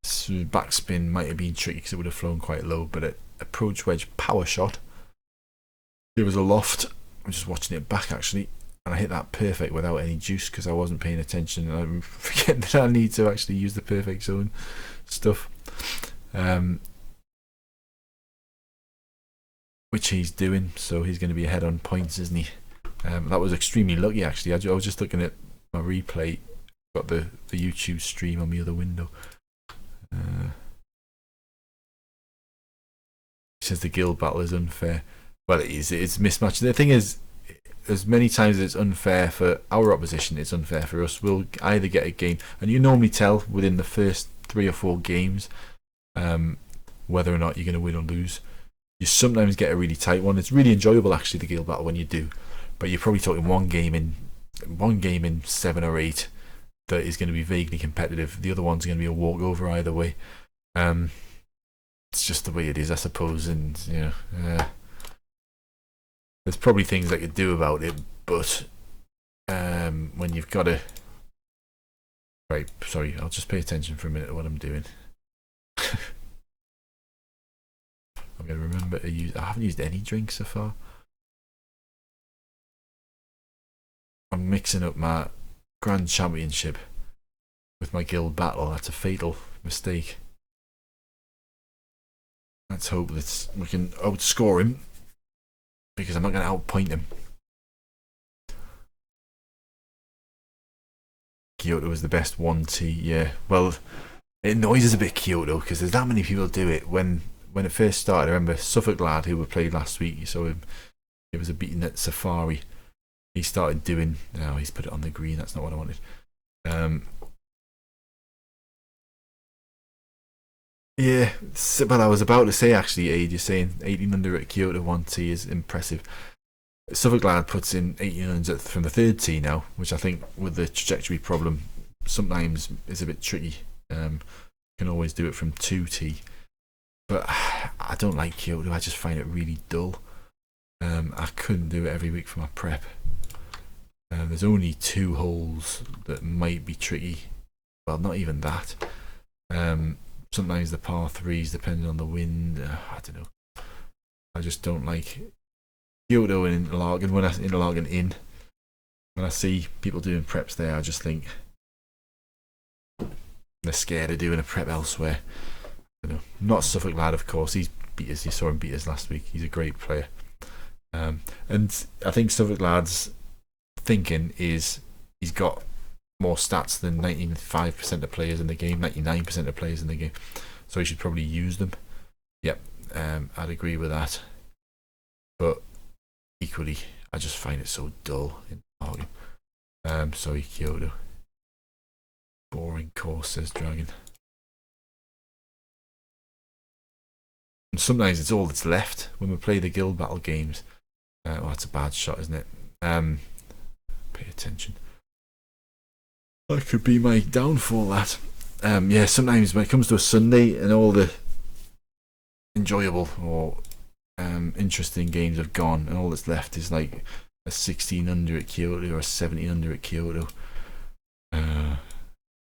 So backspin might have been tricky because it would have flown quite low, but an approach wedge power shot. There was a loft. I'm just watching it back actually, and I hit that perfect without any juice because I wasn't paying attention, and I'm forgetting that I need to actually use the perfect zone stuff. Which he's doing, so he's going to be ahead on points, isn't he? That was extremely lucky actually. I was just looking at my replay, got the YouTube stream on the other window. He says the guild battle is unfair. Well, it is. It's mismatched. The thing is, as many times as it's unfair for our opposition, it's unfair for us. We'll either get a game, and you normally tell within the first 3 or 4 games whether or not you're going to win or lose. You sometimes get a really tight one. It's really enjoyable actually, the guild battle, when you do, but you're probably talking one game in 7 or 8 that is going to be vaguely competitive. The other one's going to be a walkover either way. It's just the way it is, I suppose, and you know, there's probably things I could do about it, but when you've got to... Right, sorry, I'll just pay attention for a minute to what I'm doing. I'm going to remember to use... I haven't used any drinks so far. I'm mixing up my Grand Championship with my guild battle. That's a fatal mistake. Let's hope that we can outscore him, because I'm not going to outpoint him. Kyoto is the best 1T, yeah. Well, it annoys us a bit, Kyoto, because there's that many people do it. When it first started, I remember Suffolk lad who we played last week, you saw him, it was a beating at Safari. He started doing... No, he's put it on the green, that's not what I wanted. Yeah, well, I was about to say actually, Aid, you're saying 18 under at Kyoto 1T is impressive. Suffolk lad puts in 18 under from the 3rd tee now, which I think with the trajectory problem sometimes is a bit tricky. Can always do it from 2T, but I don't like Kyoto. I just find it really dull. I couldn't do it every week for my prep. There's only 2 holes that might be tricky. Well, not even that. Sometimes the par 3s, depending on the wind. I don't know. I just don't like Kyoto and Interlaken. When I see people doing preps there, I just think they're scared of doing a prep elsewhere. I don't know. Not Suffolk lad, of course. He's beat us. You saw him beat us last week. He's a great player. And I think Suffolk lad's thinking is he's got more stats than 95% of players in the game, 99% of players in the game, so he should probably use them. Yep, I'd agree with that, but equally I just find it so dull in Dragon. Sorry, Kyoto. Boring course, says Dragon. And sometimes it's all that's left when we play the guild battle games. Well, that's a bad shot, isn't it? Pay attention. That could be my downfall, that. Yeah, sometimes when it comes to a Sunday and all the enjoyable or interesting games have gone, and all that's left is like a 16 under at Kyoto or a 17 under at Kyoto.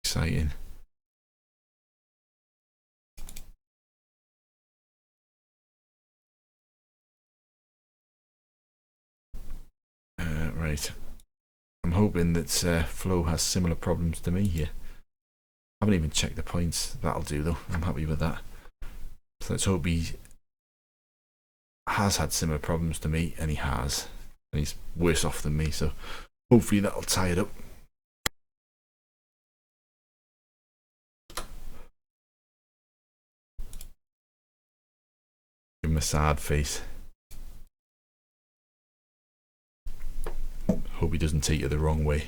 Exciting. Right. I'm hoping that Flo has similar problems to me here. I haven't even checked the points. That'll do though. I'm happy with that. So let's hope he has had similar problems to me, and he has. And he's worse off than me, so hopefully that'll tie it up. Give him a sad face. Hope he doesn't take it the wrong way.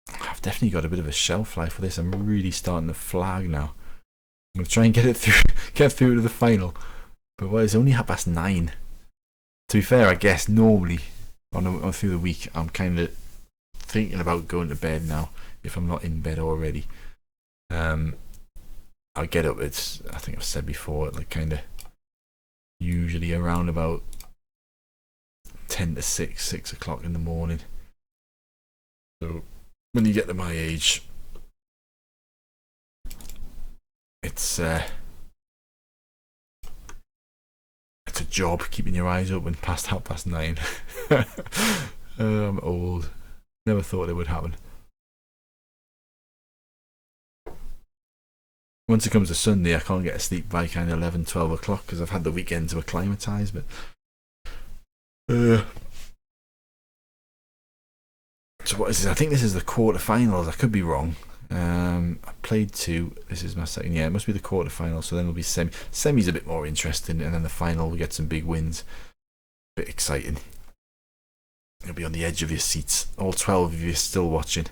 I've definitely got a bit of a shelf life for this. I'm really starting to flag now. I'm gonna try and get through to the final. But well, it's only 9:30. To be fair, I guess normally on through the week I'm kind of thinking about going to bed now if I'm not in bed already. I get up. I think I've said before, like kind of usually around about 10 to 6 o'clock in the morning. So when you get to my age, it's a job keeping your eyes open past 9:30. I'm old. Never thought it would happen. Once it comes to Sunday, I can't get to sleep by kind of 11, 12 o'clock because I've had the weekend to acclimatise. But so what is this? I think this is the quarterfinals. I could be wrong. I played 2. This is my second. Yeah, it must be the quarterfinals. So then it'll be semi. Semi's a bit more interesting, and then the final we get some big wins. Bit exciting. You'll be on the edge of your seats. All 12 of you still watching.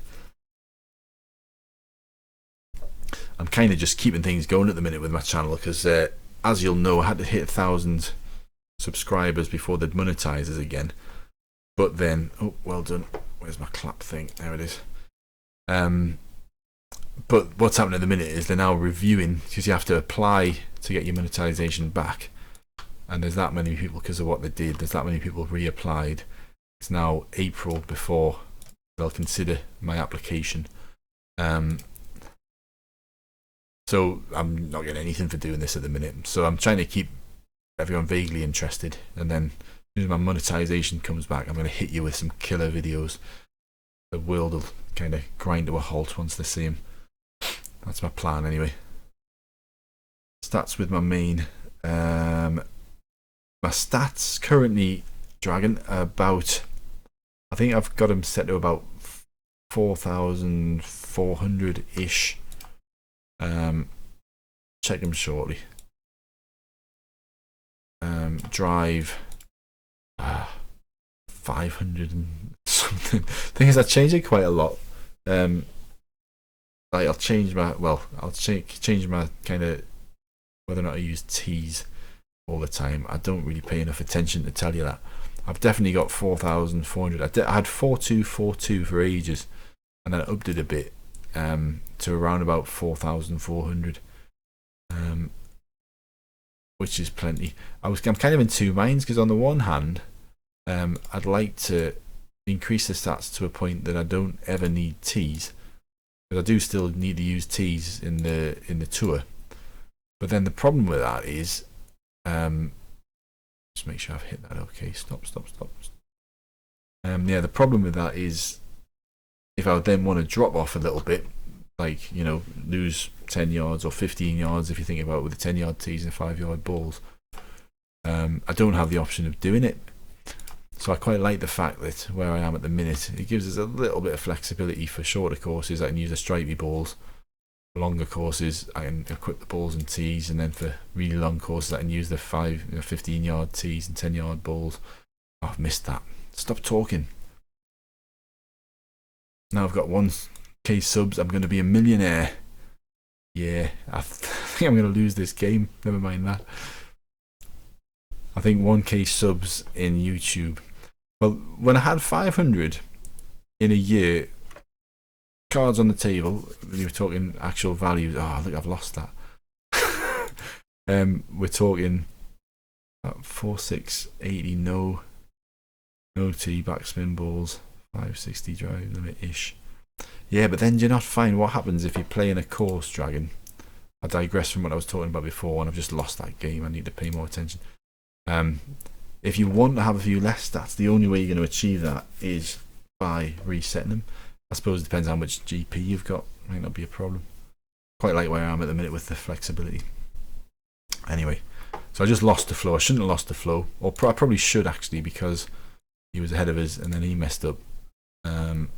I'm kind of just keeping things going at the minute with my channel because, as you'll know, I had to hit 1,000 subscribers before they'd monetize us again. But then, oh, well done. Where's my clap thing? There it is. But what's happening at the minute is they're now reviewing, because you have to apply to get your monetization back. And there's that many people, because of what they did, there's that many people reapplied. It's now April before they'll consider my application. So I'm not getting anything for doing this at the minute. So I'm trying to keep everyone vaguely interested. And then as soon as my monetization comes back, I'm going to hit you with some killer videos. The world will kind of grind to a halt once they see them. That's my plan anyway. Stats with my main. My stats currently, Dragon, about, I think I've got them set to about 4,400-ish. Check them shortly. Drive 500 and something. Thing is, I changed it quite a lot. Like I'll change my change my kind of whether or not I use T's all the time. I don't really pay enough attention to tell you that. I've definitely got 4,400. I had 4,242 for ages, and then I upped it a bit to around about 4,400, which is plenty. I'm kind of in two minds because on the one hand, I'd like to increase the stats to a point that I don't ever need T's, because I do still need to use T's in the tour. But then the problem with that is, just make sure I've hit that. Okay, stop. Yeah, the problem with that is if I then want to drop off a little bit, like, you know, lose 10 yards or 15 yards if you think about it with the 10-yard tees and 5-yard balls, I don't have the option of doing it. So I quite like the fact that where I am at the minute, it gives us a little bit of flexibility. For shorter courses I can use the stripey balls, for longer courses I can equip the balls and tees, and then for really long courses I can use the 15-yard tees and 10-yard balls. Oh, I've missed that. Stop talking. Now I've got 1k subs, I'm going to be a millionaire. Yeah, I think I'm going to lose this game. Never mind that. I think 1k subs in YouTube. Well, when I had 500 in a year, cards on the table, you were talking actual values. Oh, I think I've lost that. We're talking 4,680 no tee, backspin balls, 560 drive limit ish. Yeah, but then do you not find what happens if you play in a course, Dragon? I digress from what I was talking about before, and I've just lost that game. I need to pay more attention. If you want to have a few less stats, the only way you're going to achieve that is by resetting them. I suppose it depends how much GP you've got. Might not be a problem. Quite like where I am at the minute with the flexibility. Anyway, so I just lost the flow. I shouldn't have lost the flow, or I probably should actually, because he was ahead of us and then he messed up, and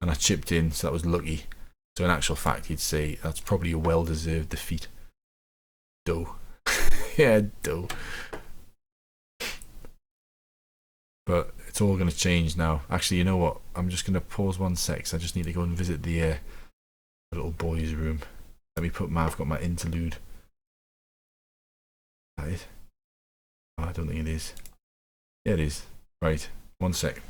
I chipped in, so that was lucky. So in actual fact, you'd say that's probably a well-deserved defeat. Dough. Yeah, dough. But it's all going to change now. Actually, you know what? I'm just going to pause 1 sec, 'cause I just need to go and visit the little boy's room. Let me put I've got my interlude. That is. I don't think it is. Yeah, it is. Right, 1 sec.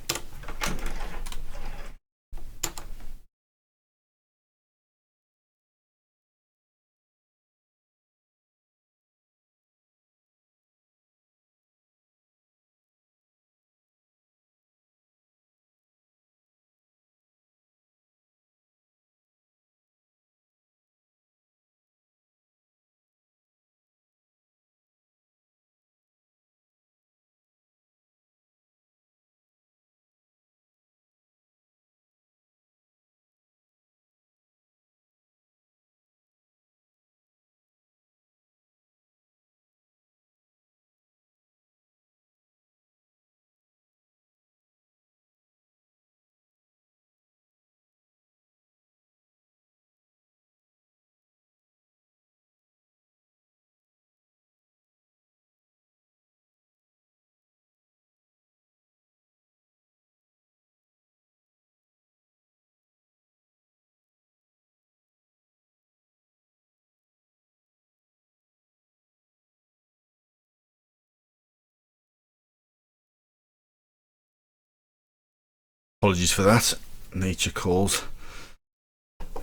Apologies for that. Nature calls.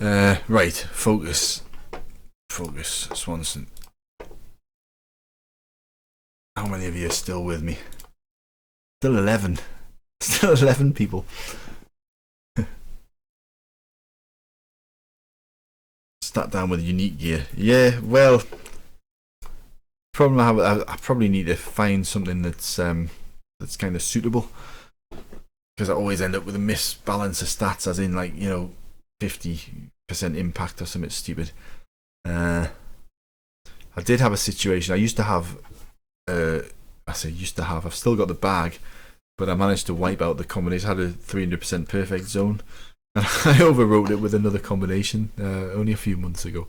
Right, focus. Focus, Swanson. How many of you are still with me? Still 11. Still 11 people. Sat down with unique gear. Yeah, well, problem I have, I probably need to find something that's kind of suitable, because I always end up with a misbalance of stats, as in, like, you know, 50% impact or something stupid. I did have a situation. I used to have, I've still got the bag, but I managed to wipe out the combination. I had a 300% perfect zone, and I overwrote it with another combination only a few months ago.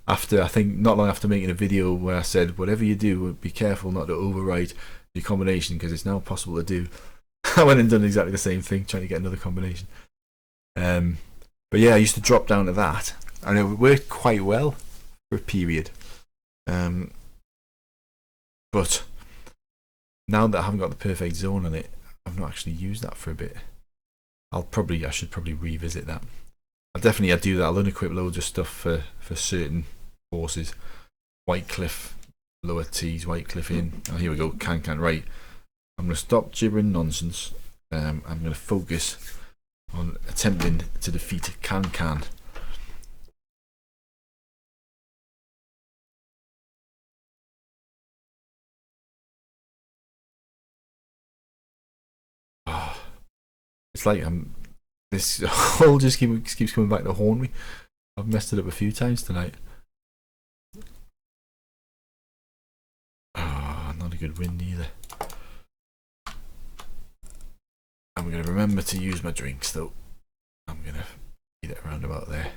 After, I think, not long after making a video where I said, whatever you do, be careful not to overwrite your combination, because it's now possible to do. I went and done exactly the same thing, trying to get another combination. But yeah, I used to drop down to that, and it worked quite well for a period. But now that I haven't got the perfect zone on it, I've not actually used that for a bit. I should probably revisit that. I do that. I'll unequip loads of stuff for certain horses. Whitecliff, lower T's, Whitecliff in. Oh, here we go. Can. Right. I'm going to stop gibbering nonsense. I'm going to focus on attempting to defeat Can. Oh, it's like this hole just keeps coming back to haunt me. I've messed it up a few times tonight. Not a good wind either. I'm going to remember to use my drinks, though. I'm going to get it around about there.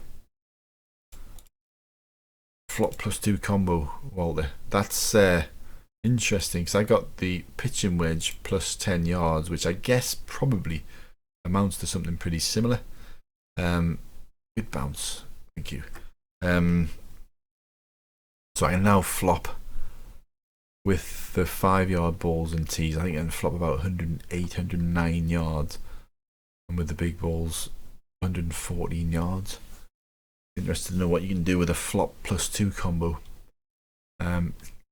Flop +2 combo, Walter. That's interesting, because I got the pitching wedge plus 10 yards, which I guess probably amounts to something pretty similar. Good bounce. Thank you. So I can now flop with the 5-yard balls and tees. I think I can flop about 108, 109 yards, and with the big balls, 114 yards. Interested to know what you can do with a flop +2 combo.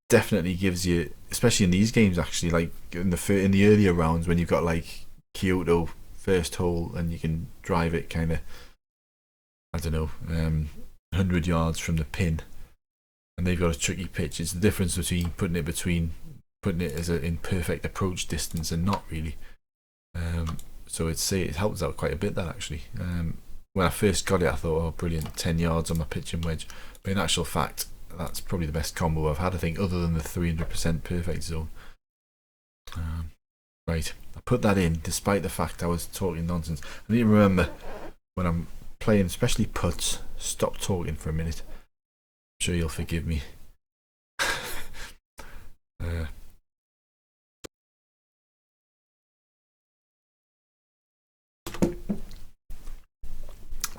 Definitely gives you, especially in these games, actually, like in the earlier rounds when you've got like Kyoto first hole and you can drive it kind of, I don't know, 100 yards from the pin, and they've got a tricky pitch. It's the difference between putting it as in perfect approach distance and not really. So it helps out quite a bit, that actually. When I first got it, I thought, oh brilliant, 10 yards on my pitching wedge, but in actual fact that's probably the best combo I've had, I think, other than the 300% perfect zone. Right, I put that in despite the fact I was talking nonsense. I need to remember when I'm playing, especially putts, stop talking for a minute. I'm sure you'll forgive me.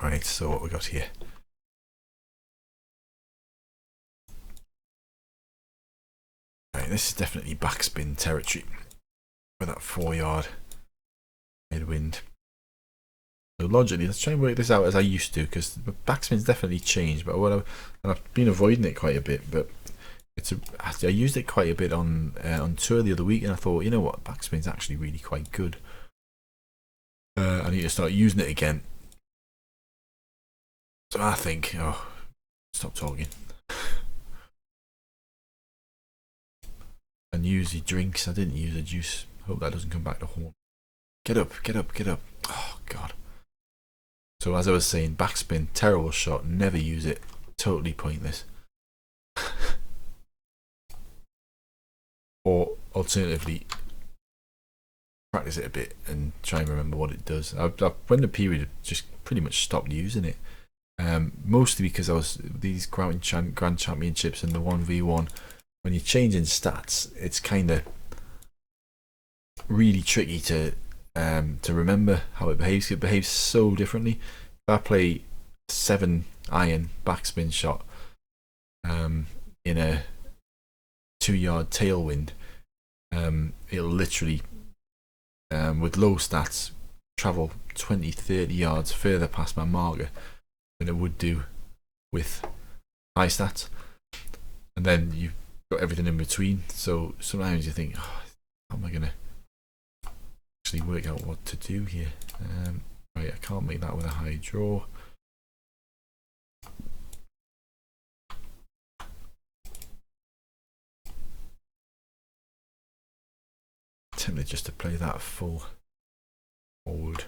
Right, so what we got here? Right, this is definitely backspin territory with that 4-yard headwind. So logically, let's try and work this out as I used to, because the backspin's definitely changed. But and I've been avoiding it quite a bit. But I used it quite a bit on tour the other week, and I thought, you know what, backspin's actually really quite good. I need to start using it again. So I think, stop talking. And use your drinks. I didn't use a juice. Hope that doesn't come back to haunt. Get up, get up, get up. Oh God. So as I was saying, backspin, terrible shot. Never use it. Totally pointless. Or alternatively, practice it a bit and try and remember what it does. I went a period just pretty much stopped using it. Mostly because I was these Grand Championships and the 1v1. When you're changing stats, it's kind of really tricky to remember how it behaves. It behaves so differently. If I play 7-iron backspin shot in a 2-yard tailwind, it'll literally with low stats travel 20-30 yards further past my marker than it would do with high stats, and then you've got everything in between. So sometimes you think, how am I gonna actually work out what to do here? Right, I can't make that with a high draw. Tempted just to play that full forward.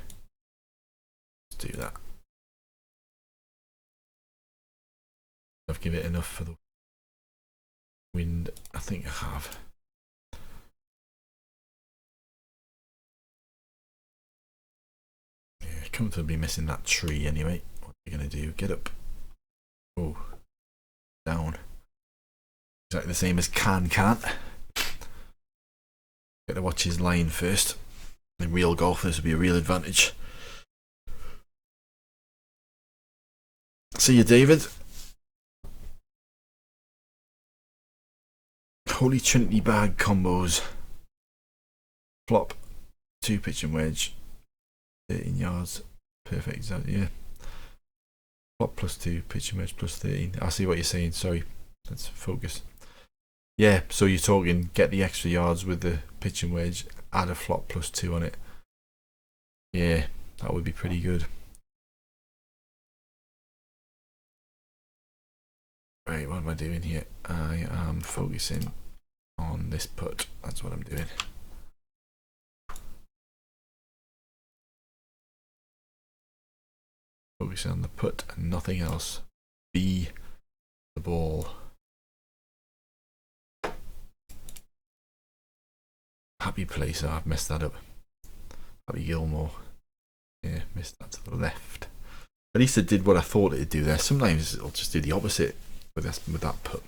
Let's do that. I've given it enough for the wind. I think I have. Yeah, comfortably missing that tree anyway. What are you gonna do? Get up. Oh, down. Exactly the same as can't. Get to watch his line first. In real golf, this would be a real advantage. See you, David. Holy Trinity bag combos. Flop, 2 pitch and wedge, 13 yards. Perfect, yeah. Flop +2, pitch and wedge +13. I see what you're saying, sorry. Let's focus. Yeah, so you're talking get the extra yards with the pitch and wedge, add a flop +2 on it. Yeah, that would be pretty good. Right, what am I doing here? I am focusing on this putt. That's what I'm doing. Focusing on the putt and nothing else. Be the ball. Happy place. Oh, I've messed that up. Happy Gilmore. Yeah, missed that to the left. At least it did what I thought it'd do there. Sometimes it'll just do the opposite with that putt.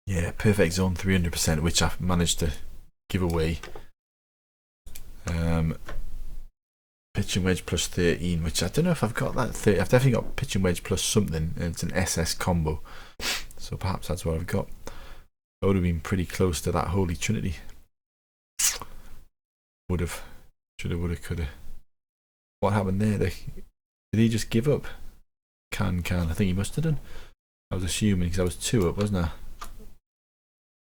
Yeah, perfect zone 300%, which I've managed to give away. Pitch and wedge +13, which I don't know if I've got that 30. I've definitely got pitch and wedge plus something, and it's an SS combo. So perhaps that's what I've got. I would have been pretty close to that Holy Trinity. Would have. Shoulda, woulda, coulda. What happened there? Did he just give up? Can. I think he must have done. I was assuming because I was 2 up, wasn't I?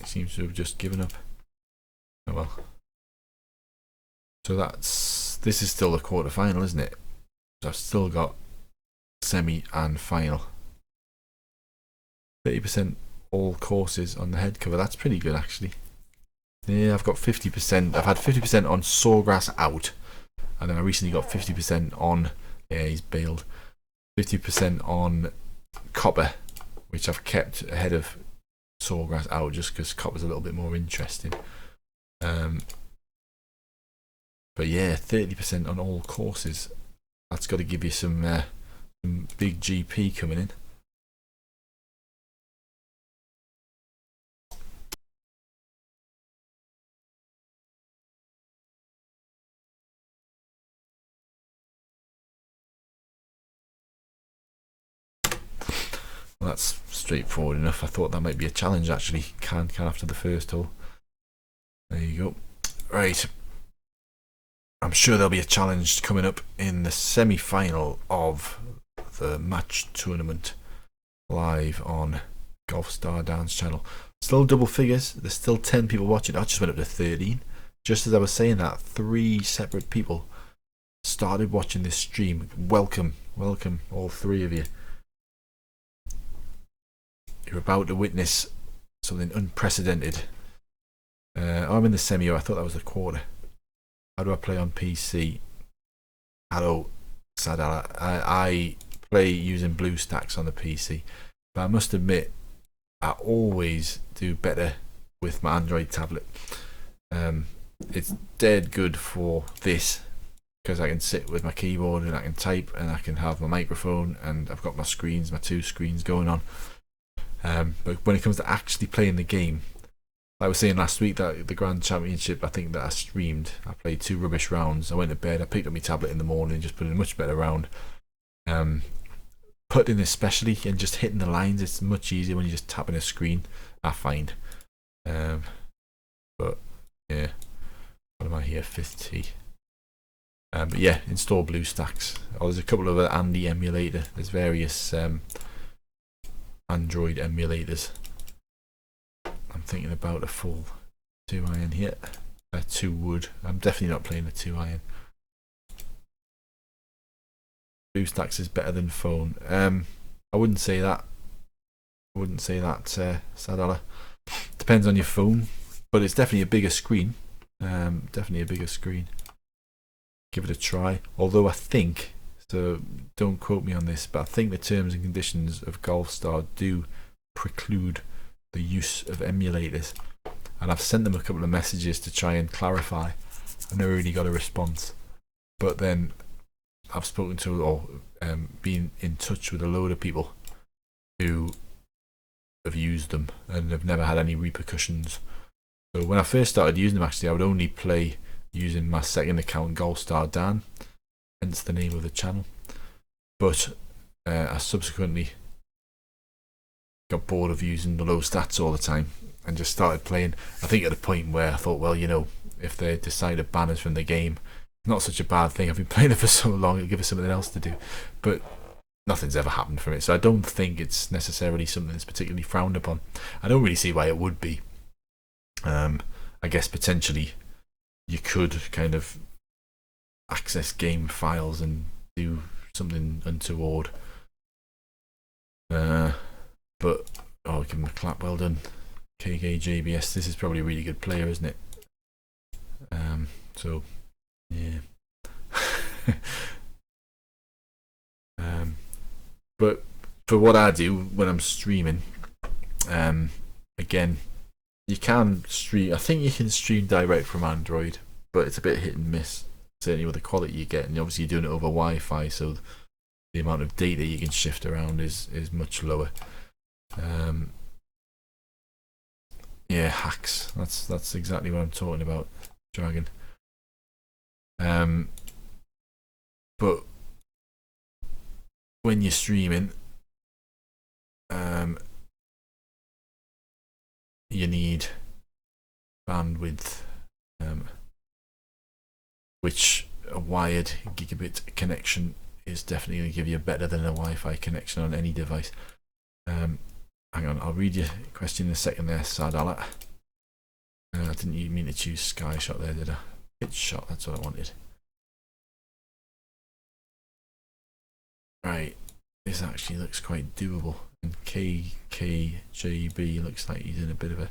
He seems to have just given up. Oh well. So this is still the quarter final, isn't it? So I've still got semi and final. 30% all courses on the head cover. That's pretty good actually. Yeah, I've got 50%. I've had 50% on Sawgrass out, and then I recently got 50% on. Yeah, he's bailed. 50% on Copper, which I've kept ahead of Sawgrass out just because Copper's a little bit more interesting. But yeah, 30% on all courses. That's got to give you some big GP coming in. Well, that's straightforward enough. I thought that might be a challenge actually. Can after the first hole. There you go. Right. I'm sure there'll be a challenge coming up in the semi-final of the match tournament live on Golfstar Dance channel. Still double figures. There's still 10 people watching. I just went up to 13. Just as I was saying that, 3 separate people started watching this stream. Welcome, all 3 of you. You're about to witness something unprecedented. I'm in the semi. I thought that was the quarter. How do I play on PC? Hello, Sadala. I play using BlueStacks on the PC, but I must admit I always do better with my Android tablet. It's dead good for this because I can sit with my keyboard and I can type and I can have my microphone and I've got my 2 screens going on. But when it comes to actually playing the game, like I was saying last week, that the Grand Championship, I think that I streamed, I played 2 rubbish rounds. I went to bed, I picked up my tablet in the morning and just put in a much better round. Putting especially and just hitting the lines, it's much easier when you're just tapping a screen, I find. But yeah, what am I here, 5th tee. But yeah, install BlueStacks. There's a couple of other Andy emulator. There's various Android emulators. I'm thinking about a full 2-iron here. 2 wood. I'm definitely not playing a 2-iron. BlueStacks is better than phone. I wouldn't say that. Sadala. Depends on your phone, but it's definitely a bigger screen. Definitely a bigger screen. Give it a try. Although I think, so don't quote me on this, but I think the terms and conditions of Golfstar do preclude the use of emulators, and I've sent them a couple of messages to try and clarify. I've never really got a response, but then I've spoken to or been in touch with a load of people who have used them and have never had any repercussions. So when I first started using them, actually I would only play using my second account, Golfstar Dan, hence the name of the channel. But I subsequently got bored of using the low stats all the time and just started playing. I think at a point where I thought, well, you know, if they decide to ban us from the game, it's not such a bad thing. I've been playing it for so long, it'll give us something else to do. But nothing's ever happened from it, so I don't think it's necessarily something that's particularly frowned upon. I don't really see why it would be. I guess potentially you could kind of access game files and do something untoward. But oh, give him a clap, well done. KKJBS, this is probably a really good player, isn't it? So yeah. But for what I do when I'm streaming, again, you can stream. I think you can stream direct from Android, but it's a bit hit and miss. Certainly with the quality you get, and obviously you're doing it over Wi-Fi, so the amount of data you can shift around is much lower. Yeah, hacks. That's exactly what I'm talking about, Dragon. But when you're streaming, you need bandwidth, which a wired gigabit connection is definitely going to give you better than a Wi-Fi connection on any device. Hang on, I'll read your question in a second there, Sadala. I didn't even mean to choose Sky Shot there, did I? Pitch Shot, that's what I wanted. Right, this actually looks quite doable. And KKJB looks like he's in a bit of a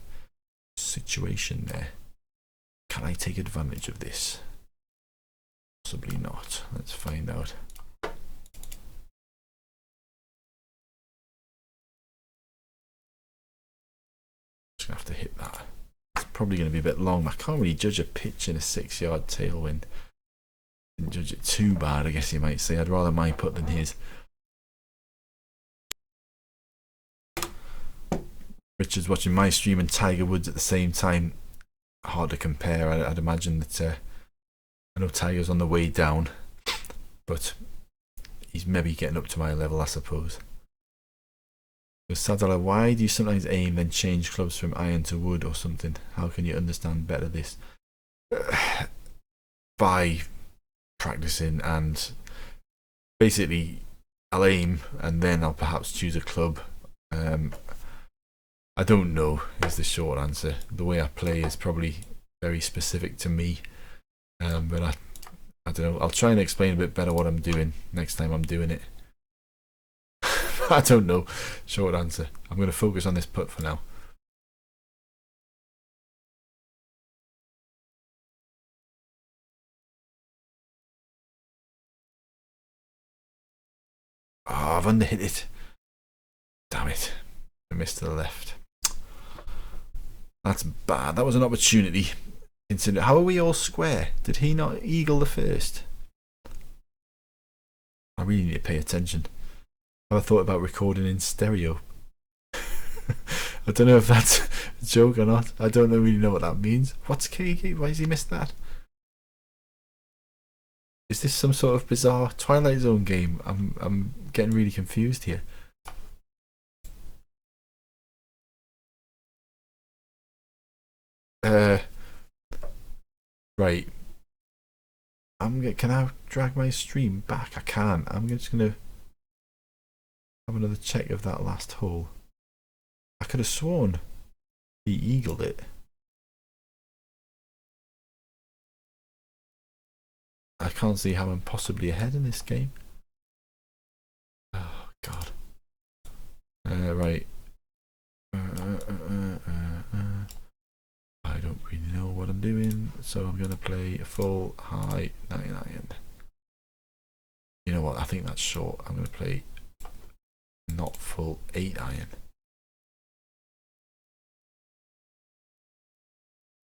situation there. Can I take advantage of this? Possibly not. Let's find out. Just gonna have to hit that. It's probably going to be a bit long. I can't really judge a pitch in a 6-yard tailwind. Didn't judge it too bad, I guess you might say. I'd rather my putt than his. Richard's watching my stream and Tiger Woods at the same time. Hard to compare. I'd imagine that I know Tiger's on the way down, but he's maybe getting up to my level, I suppose. So Sadala, why do you sometimes aim then change clubs from iron to wood or something? How can you understand better this? By practicing, and basically I'll aim and then I'll perhaps choose a club. I don't know is the short answer. The way I play is probably very specific to me, but I don't know. I'll try and explain a bit better what I'm doing next time I'm doing it. I don't know. Short answer. I'm going to focus on this putt for now. Oh, I've underhit it. Damn it. I missed to the left. That's bad. That was an opportunity. How are we all square? Did he not eagle the first? I really need to pay attention. Have I thought about recording in stereo? I don't know if that's a joke or not. I don't really know what that means. What's KK? Why has he missed that? Is this some sort of bizarre Twilight Zone game? I'm getting really confused here. Right. Can I drag my stream back? I can. I'm just gonna have another check of that last hole. I could have sworn he eagled it. I can't see how I'm possibly ahead in this game. Oh God. Right. I don't really know what I'm doing, so I'm gonna play a full high 99. You know what? I think that's short. I'm gonna play not full 8 iron.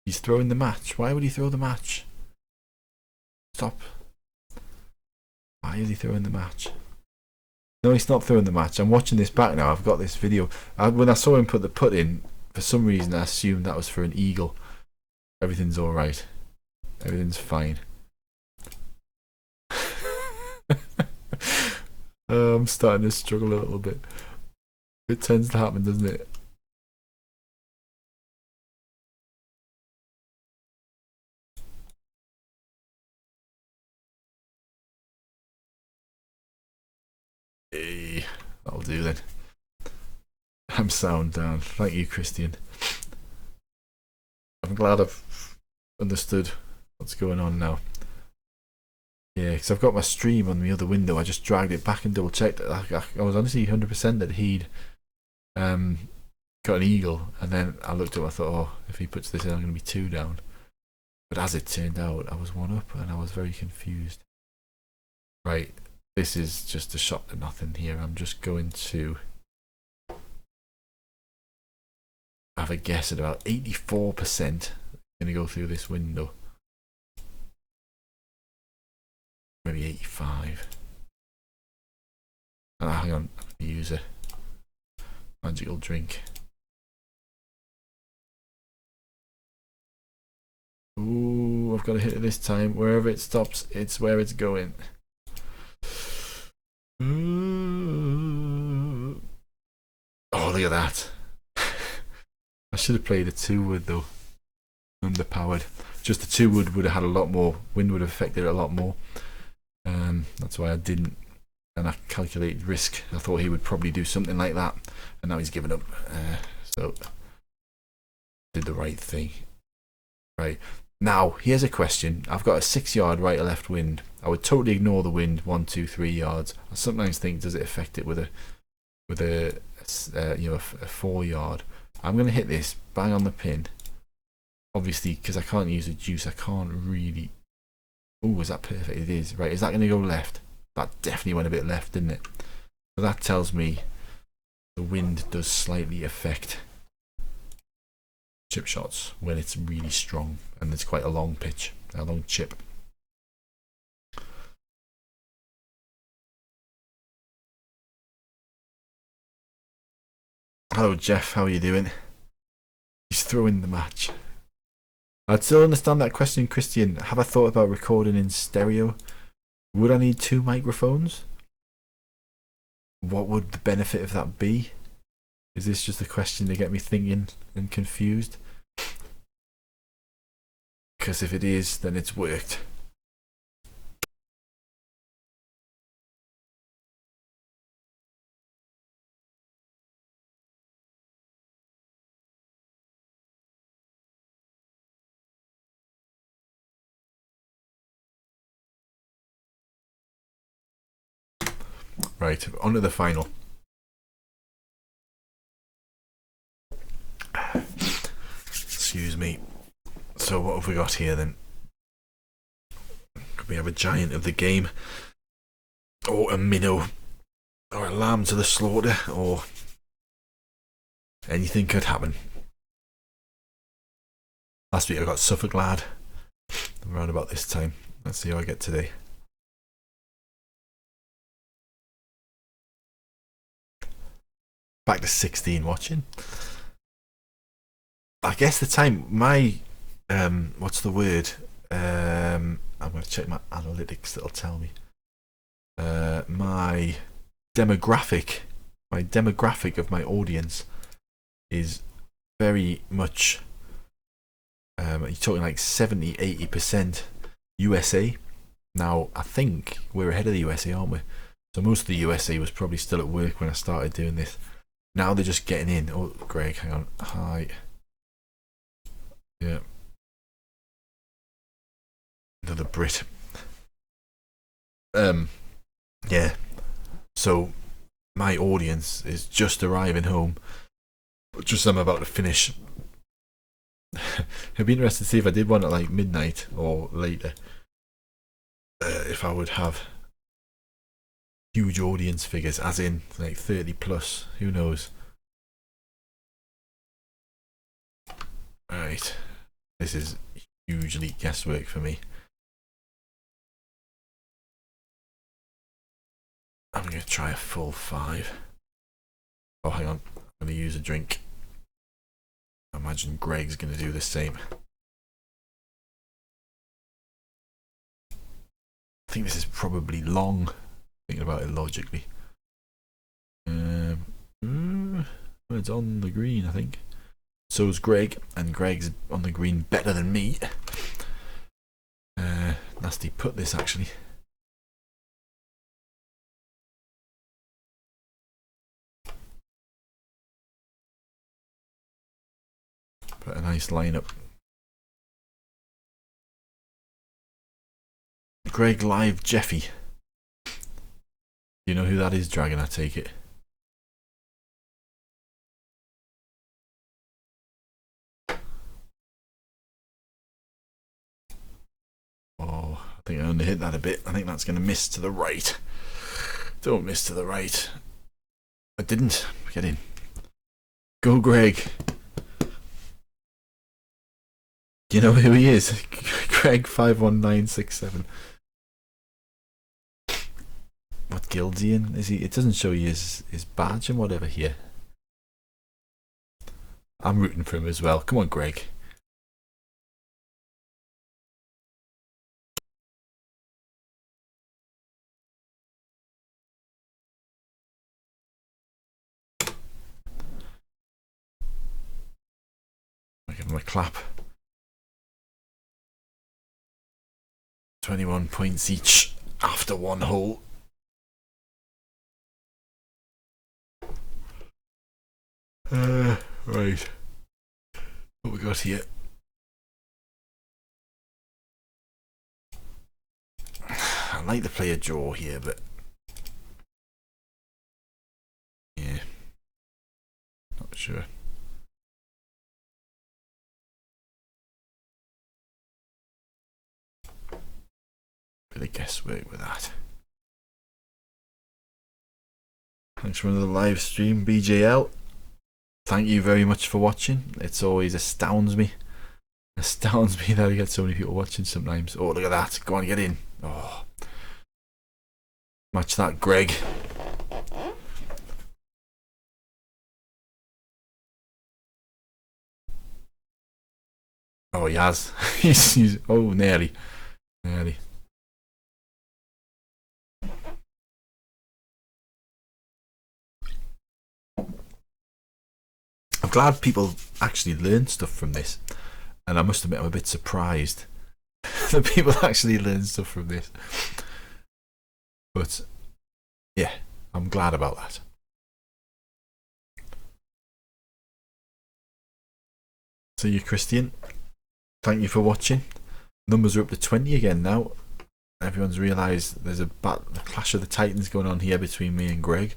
He's throwing the match. Why would he throw the match? Stop. Why is he throwing the match? No, he's not throwing the match. I'm watching this back now. I've got this video. When I saw him put the putt in, for some reason I assumed that was for an eagle. Everything's alright. Everything's fine. I'm starting to struggle a little bit. It tends to happen, doesn't it? Hey, that'll do then. I'm sound down. Thank you, Christian. I'm glad I've understood what's going on now. Yeah, because I've got my stream on the other window. I just dragged it back and double checked. I was honestly 100% that he'd got an eagle, and then I looked up and I thought, oh, if he puts this in, I'm going to be 2 down. But as it turned out, I was 1 up, and I was very confused. Right, this is just a shot to nothing here. I'm just going to have a guess at about 84%. I'm going to go through this window. Maybe 85. Hang on, I'm going to use a magical drink. Ooh, I've got to hit it this time. Wherever it stops, it's where it's going. Ooh. Oh, look at that. I should have played a 2-wood though. Underpowered. Just the 2-wood would have had a lot more. Wind would have affected it a lot more. That's why I didn't. And I calculated risk. I thought he would probably do something like that. And now he's given up. So, did the right thing. Right. Now, here's a question. I've got a 6-yard right or left wind. I would totally ignore the wind 1, 2, 3 yards. I sometimes think, does it affect it with a 4-yard? I'm going to hit this bang on the pin. Obviously, because I can't use a juice, I can't really. Oh, is that perfect? It is. Right, is that going to go left? That definitely went a bit left, didn't it? So that tells me the wind does slightly affect chip shots when it's really strong and it's quite a long pitch, a long chip. Hello Jeff, how are you doing? He's throwing the match. I'd still understand that question, Christian. Have I thought about recording in stereo? Would I need 2 microphones? What would the benefit of that be? Is this just a question to get me thinking and confused? Because if it is, then it's worked. Right, on to the final. Excuse me. So what have we got here then? Could we have a giant of the game? Or a minnow? Or a lamb to the slaughter? Or anything could happen. Last week I got Suffolk Lad. Around about this time. Let's see how I get today. Back to 16 watching. I guess the time my what's the word? I'm going to check my analytics. That'll tell me. My demographic of my audience is very much. You're talking like 70-80% USA. Now I think we're ahead of the USA, aren't we? So most of the USA was probably still at work when I started doing this. Now they're just getting in. Oh, Greg, hang on. Hi. Yeah. Another Brit. Yeah. So my audience is just arriving home. Just I'm about to finish. It'd be interesting to see if I did one at like midnight or later. If I would have huge audience figures, as in like 30 plus. Who knows? Right. This is hugely guesswork for me. I'm going to try a full 5. Oh, hang on. I'm going to use a drink. I imagine Greg's going to do the same. I think this is probably long, thinking about it logically. It's on the green, I think. So's Greg, and Greg's on the green better than me. Nasty putt this, actually. Put a nice lineup. Greg Live Jeffy. You know who that is, Dragon, I take it. Oh, I think I only hit that a bit. I think that's going to miss to the right. Don't miss to the right. I didn't. Get in. Go, Greg. You know who he is? Greg 51967. What guild's he in? Is he? It doesn't show you his badge and whatever here. I'm rooting for him as well. Come on, Greg. I'll give him a clap. 21 points each after one hole. Right. What we got here? I'd like to play a draw here, but yeah, not sure. Bit of guesswork with that. Thanks for another live stream, BJL. Thank you very much for watching. It's always astounds me that I get so many people watching sometimes. Oh, look at that. Go on, get in. Oh, match that, Greg. Oh, he has. he's oh, nearly. I'm glad people actually learn stuff from this, and I must admit I'm a bit surprised that people actually learn stuff from this. But yeah, I'm glad about that. So you, Christian, thank you for watching. Numbers are up to 20 again now. Everyone's realised there's a clash of the titans going on here between me and Greg.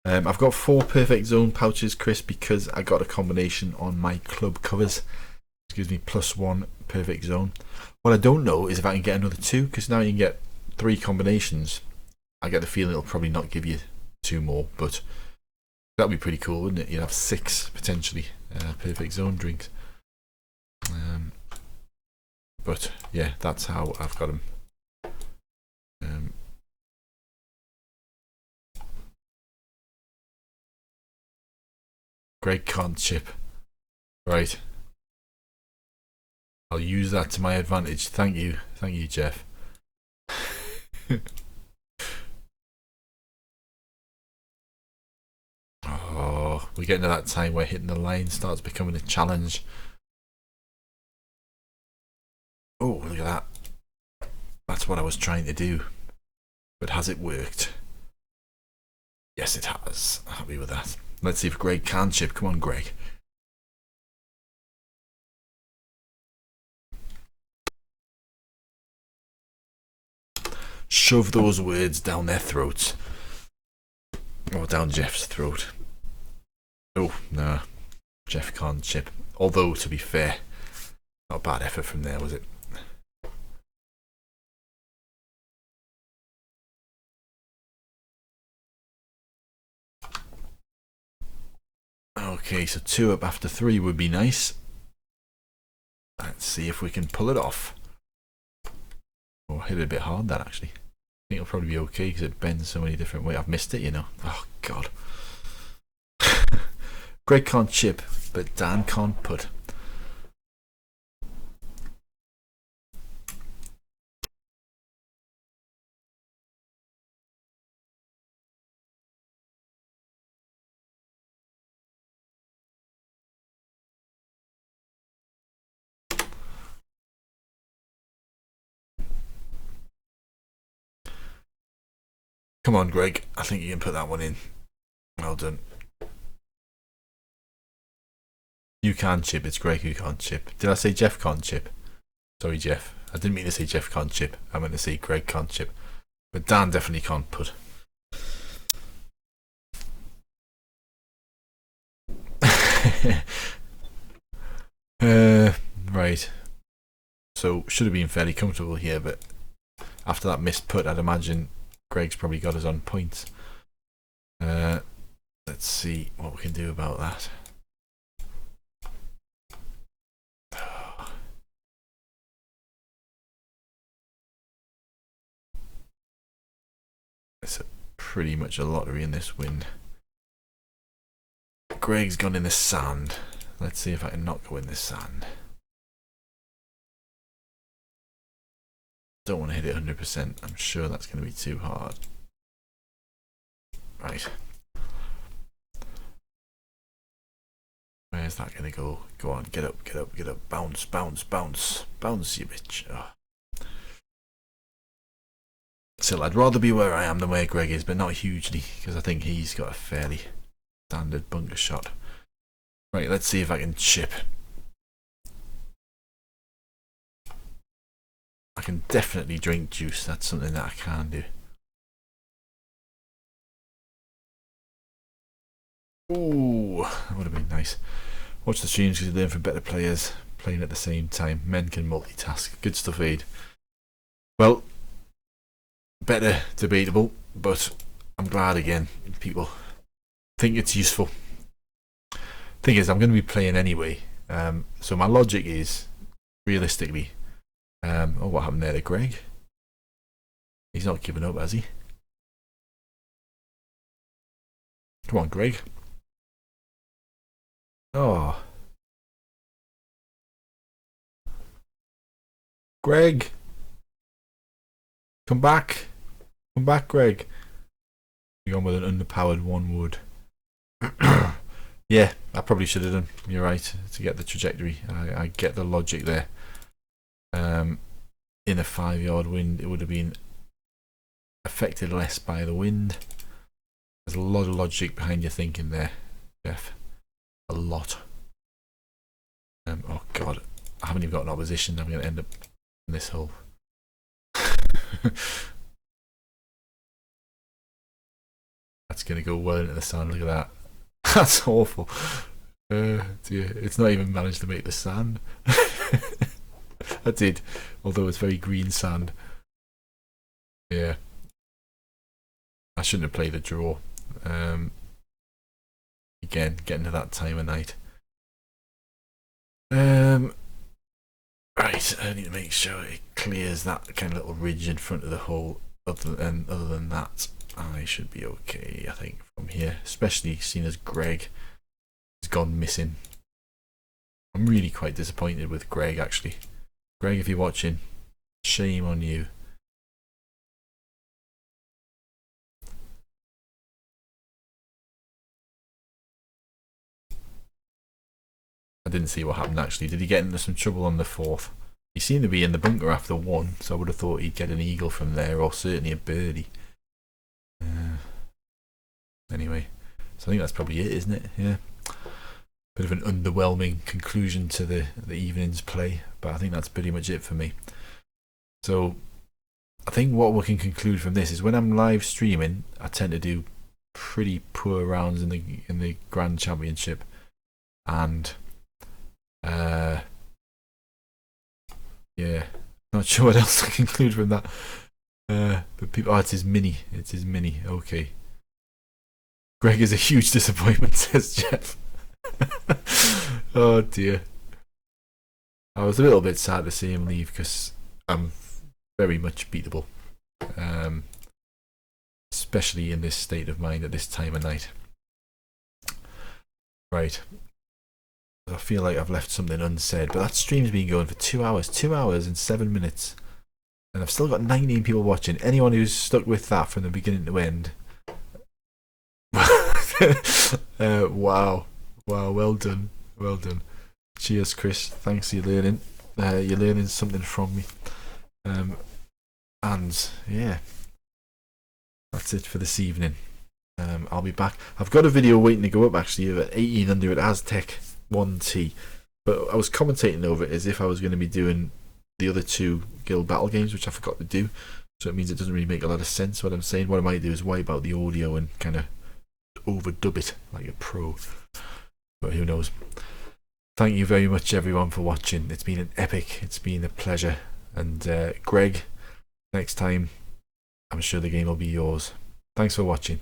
I've got 4 perfect zone pouches, Chris, because I got a combination on my club covers, which gives me +1 perfect zone. What I don't know is if I can get another 2, because now you can get 3 combinations. I get the feeling it'll probably not give you 2 more, but that'd be pretty cool, wouldn't it? You'd have 6 potentially perfect zone drinks. But yeah, that's how I've got them. Greg can't chip. Right. I'll use that to my advantage. Thank you, Jeff. Oh, we're getting to that time where hitting the line starts becoming a challenge. Oh, look at that. That's what I was trying to do. But has it worked? Yes, it has. Happy with that. Let's see if Greg can chip. Come on, Greg. Shove those words down their throats. Or down Jeff's throat. Oh, no. Jeff can't chip. Although, to be fair, not a bad effort from there, was it? Okay, so 2 up after 3 would be nice. Let's see if we can pull it off. Oh, hit it a bit hard, that actually. I think it'll probably be okay because it bends so many different ways. I've missed it, you know. Oh, God. Greg can't chip, but Dan can't putt. Come on, Greg. I think you can put that one in. Well done. You can chip. It's Greg who can't chip. Did I say Jeff can't chip? Sorry, Jeff. I didn't mean to say Jeff can't chip. I meant to say Greg can't chip. But Dan definitely can't putt. Right. So, should have been fairly comfortable here, but after that missed putt, I'd imagine Greg's probably got us on points. Let's see what we can do about that. It's pretty much a lottery in this wind. Greg's gone in the sand. Let's see if I can not go in the sand. Don't want to hit it 100%. I'm sure that's going to be too hard. Right. Where's that going to go? Go on, get up, get up, get up. Bounce, bounce, bounce. Bounce, you bitch. Oh. Still, I'd rather be where I am than where Greg is, but not hugely, because I think he's got a fairly standard bunker shot. Right, let's see if I can chip. I can definitely drink juice. That's something that I can do. Ooh, that would have been nice. Watch the streams because you learn from better players playing at the same time. Men can multitask. Good stuff, Aid. Well, better debatable, but I'm glad again people think it's useful. Thing is, I'm going to be playing anyway, so my logic is, realistically, oh, what happened there to Greg? He's not giving up, has he? Come on, Greg. Oh. Greg. Come back. Come back, Greg. You're on with an underpowered 1 wood. Yeah, I probably should have done. You're right, to get the trajectory. I get the logic there. In a 5-yard wind, it would have been affected less by the wind. There's a lot of logic behind your thinking there, Jeff. A lot. Oh God, I haven't even got an opposition. I'm going to end up in this hole. That's going to go well into the sand. Look at that. That's awful. Dear. It's not even managed to make the sand. I did, although it's very green sand. Yeah. I shouldn't have played a draw. Again, getting to that time of night. Right, I need to make sure it clears that kind of little ridge in front of the hole. Other than that, I should be okay, I think, from here. Especially seeing as Greg has gone missing. I'm really quite disappointed with Greg, actually. Greg, if you're watching, shame on you. I didn't see what happened, actually. Did he get into some trouble on the 4th? He seemed to be in the bunker after 1, so I would have thought he'd get an eagle from there, or certainly a birdie. Anyway, so I think that's probably it, isn't it? Yeah. Bit of an underwhelming conclusion to the evening's play, but I think that's pretty much it for me. So I think what we can conclude from this is when I'm live streaming, I tend to do pretty poor rounds in the Grand Championship, and yeah, not sure what else to conclude from that. But people, it's his mini. Okay. Greg is a huge disappointment, says Jeff. Oh dear. I was a little bit sad to see him leave because I'm very much beatable. Especially in this state of mind at this time of night. Right. I feel like I've left something unsaid, but that stream's been going for 2 hours. 2 hours and 7 minutes. And I've still got 19 people watching. Anyone who's stuck with that from the beginning to end. Wow, well done. Cheers, Chris. Thanks for your learning. You're learning something from me. And yeah, that's it for this evening. I'll be back. I've got a video waiting to go up actually of 18 under at Aztec 1T, but I was commentating over it as if I was going to be doing the other 2 guild battle games, which I forgot to do. So it means it doesn't really make a lot of sense what I'm saying. What I might do is wipe out the audio and kind of overdub it like a pro, but who knows. Thank you very much everyone for watching. It's been an epic, it's been a pleasure, and Greg, next time I'm sure the game will be yours. Thanks for watching.